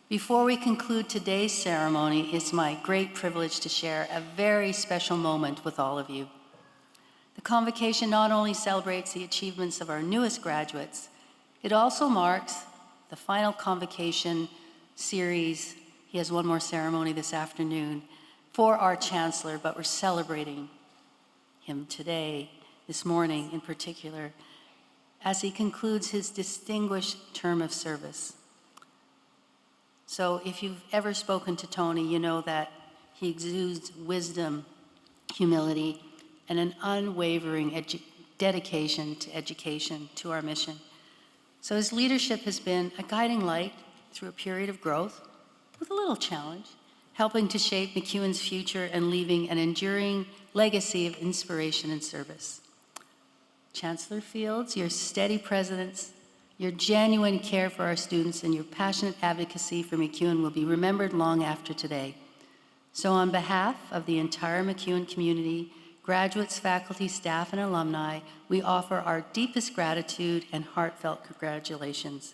Before we conclude today's ceremony, it's my great privilege to share a very special moment with all of you. The Convocation not only celebrates the achievements of our newest graduates, it also marks the final Convocation series. He has one more ceremony this afternoon for our Chancellor, but we're celebrating him today, this morning in particular, as he concludes his distinguished term of service. So if you've ever spoken to Tony, you know that he exudes wisdom, humility, and an unwavering dedication to education, to our mission. So his leadership has been a guiding light through a period of growth with a little challenge, helping to shape MacEwan's future and leaving an enduring legacy of inspiration and service. Chancellor Fields, your steady presence, your genuine care for our students, and your passionate advocacy for MacEwan will be remembered long after today. So on behalf of the entire MacEwan community, graduates, faculty, staff, and alumni, we offer our deepest gratitude and heartfelt congratulations.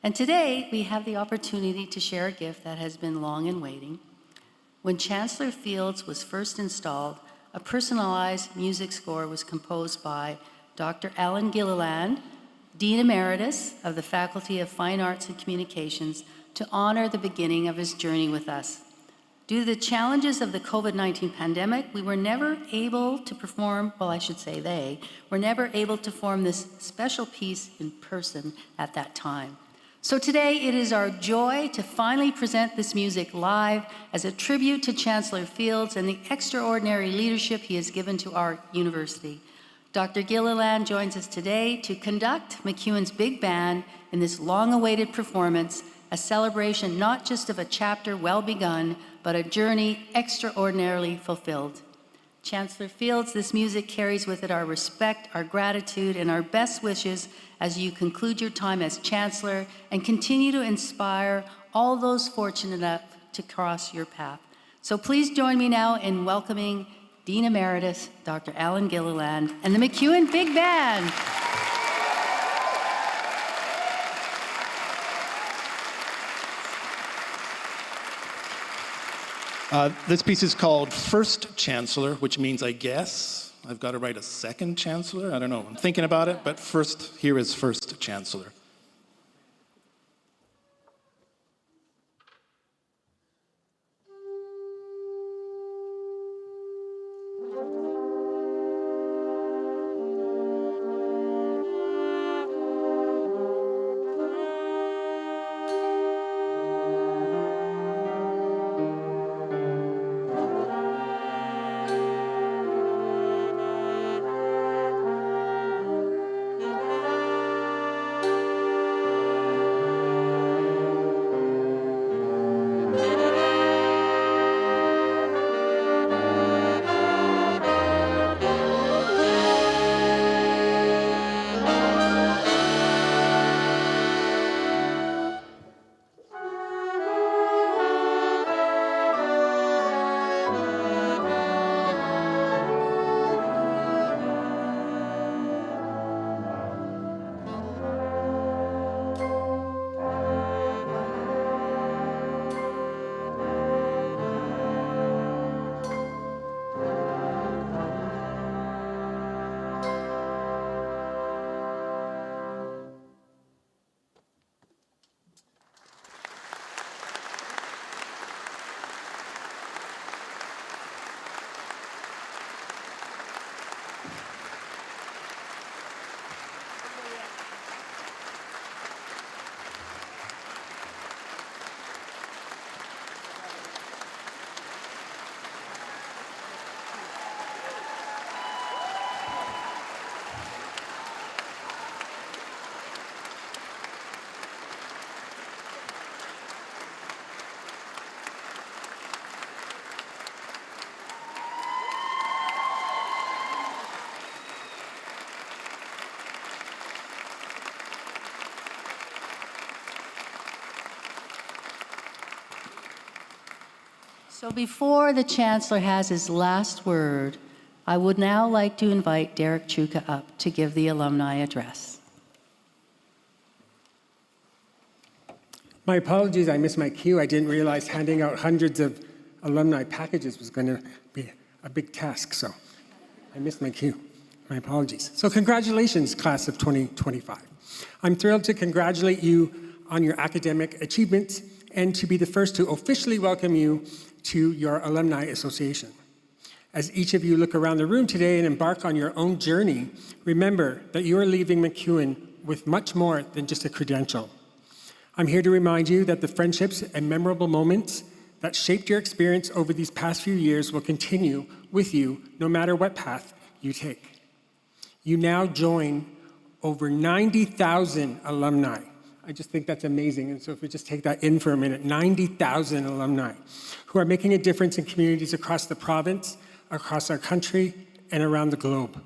And today, we have the opportunity to share a gift that has been long in waiting. When Chancellor Fields was first installed, a personalized music score was composed by Dr. Alan Gilliland, Dean Emeritus of the Faculty of Fine Arts and Communications, to honor the beginning of his journey with us. Due to the challenges of the COVID-19 pandemic, we were never able to perform, well, I should say they, were never able to perform this special piece in person at that time. So today, it is our joy to finally present this music live as a tribute to Chancellor Fields and the extraordinary leadership he has given to our university. Dr. Gilliland joins us today to conduct MacEwan's Big Band in this long-awaited performance, a celebration not just of a chapter well begun, but a journey extraordinarily fulfilled. Chancellor Fields, this music carries with it our respect, our gratitude, and our best wishes as you conclude your time as Chancellor and continue to inspire all those fortunate enough to cross your path. So please join me now in welcoming Dean Emeritus, Dr. Alan Gilliland, and the MacEwan Big Band.
This piece is called First Chancellor, which means, I guess, I've got to write a second Chancellor. I don't know. I'm thinking about it, but first, here is First Chancellor.
So before the Chancellor has his last word, I would now like to invite Derek Chuka up to give the alumni address.
My apologies, I missed my cue. I didn't realize handing out hundreds of alumni packages was going to be a big task, so I missed my cue. My apologies. So congratulations, class of 2025. I'm thrilled to congratulate you on your academic achievements and to be the first to officially welcome you to your Alumni Association. As each of you look around the room today and embark on your own journey, remember that you are leaving MacEwan with much more than just a credential. I'm here to remind you that the friendships and memorable moments that shaped your experience over these past few years will continue with you no matter what path you take. You now join over 90,000 alumni. I just think that's amazing. And so if we just take that in for a minute, 90,000 alumni who are making a difference in communities across the province, across our country, and around the globe.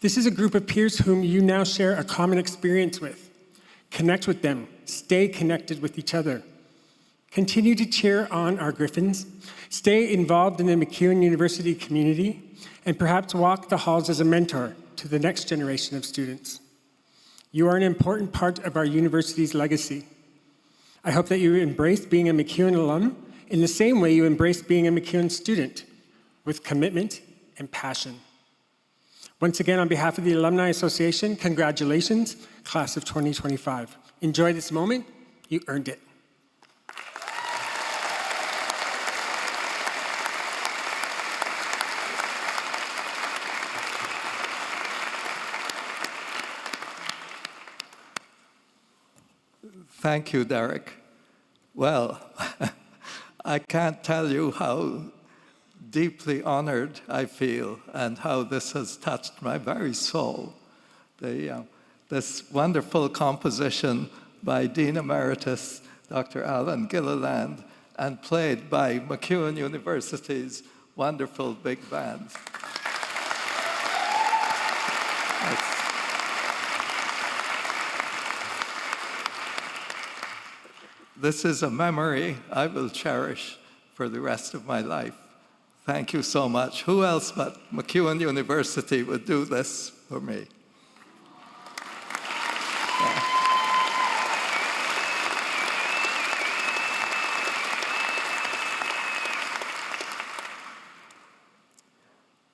This is a group of peers whom you now share a common experience with. Connect with them, stay connected with each other. Continue to cheer on our Griffins, stay involved in the MacEwan University community, and perhaps walk the halls as a mentor to the next generation of students. You are an important part of our university's legacy. I hope that you embrace being a MacEwan alum in the same way you embrace being a MacEwan student, with commitment and passion. Once again, on behalf of the Alumni Association, congratulations, class of 2025. Enjoy this moment, you earned it.
Thank you, Derek. Well, I can't tell you how deeply honored I feel and how this has touched my very soul. This wonderful composition by Dean Emeritus Dr. Alan Gilliland and played by MacEwan University's wonderful big band. This is a memory I will cherish for the rest of my life. Thank you so much. Who else but MacEwan University would do this for me?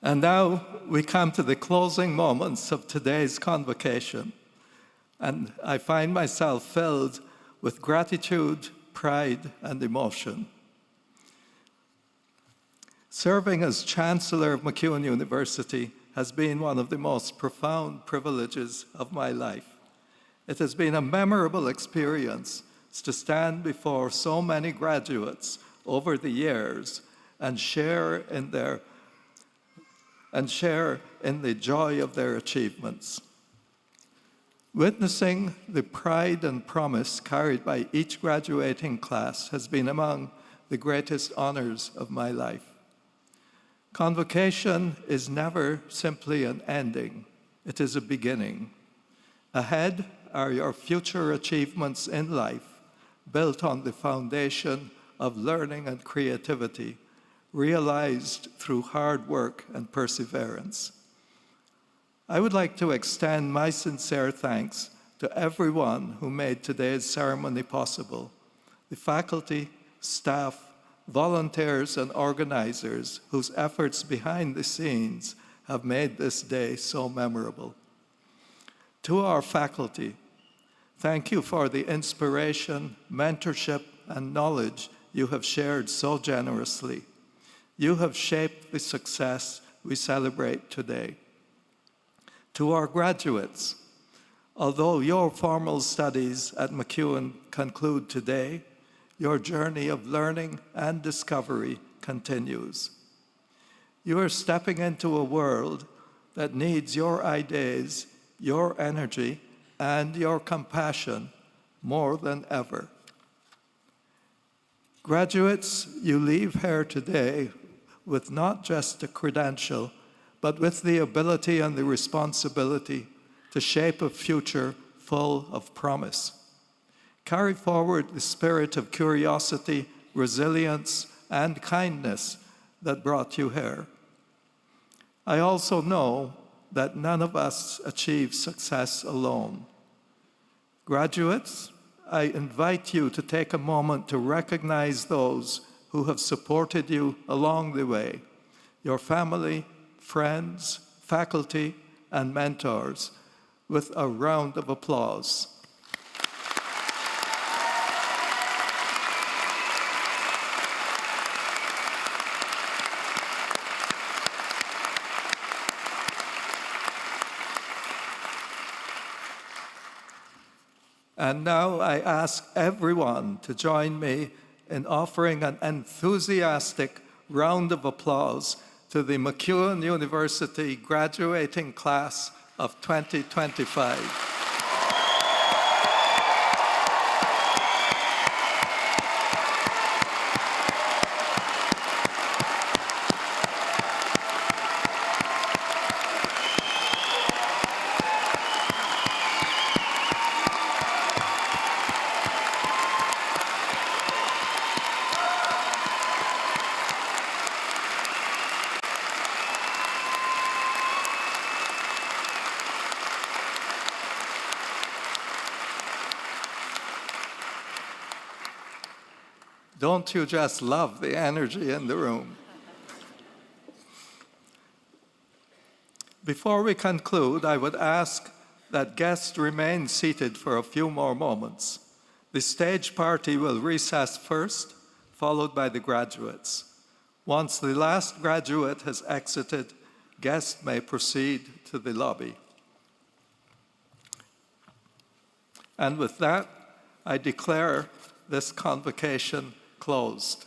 And now we come to the closing moments of today's convocation. And I find myself filled with gratitude, pride, and emotion. Serving as Chancellor of MacEwan University has been one of the most profound privileges of my life. It has been a memorable experience to stand before so many graduates over the years and share in the joy of their achievements. Witnessing the pride and promise carried by each graduating class has been among the greatest honors of my life. Convocation is never simply an ending, it is a beginning. Ahead are your future achievements in life, built on the foundation of learning and creativity, realized through hard work and perseverance. I would like to extend my sincere thanks to everyone who made today's ceremony possible, the faculty, staff, volunteers, and organizers whose efforts behind the scenes have made this day so memorable. To our faculty, thank you for the inspiration, mentorship, and knowledge you have shared so generously. You have shaped the success we celebrate today. To our graduates, although your formal studies at MacEwan conclude today, your journey of learning and discovery continues. You are stepping into a world that needs your ideas, your energy, and your compassion more than ever. Graduates, you leave here today with not just a credential, but with the ability and the responsibility to shape a future full of promise. Carry forward the spirit of curiosity, resilience, and kindness that brought you here. I also know that none of us achieve success alone. Graduates, I invite you to take a moment to recognize those who have supported you along the way, your family, friends, faculty, and mentors, with a round of applause. And now I ask everyone to join me in offering an enthusiastic round of applause to the MacEwan University graduating class of 2025. Don't you just love the energy in the room? Before we conclude, I would ask that guests remain seated for a few more moments. The stage party will recess first, followed by the graduates. Once the last graduate has exited, guests may proceed to the lobby. And with that, I declare this convocation closed.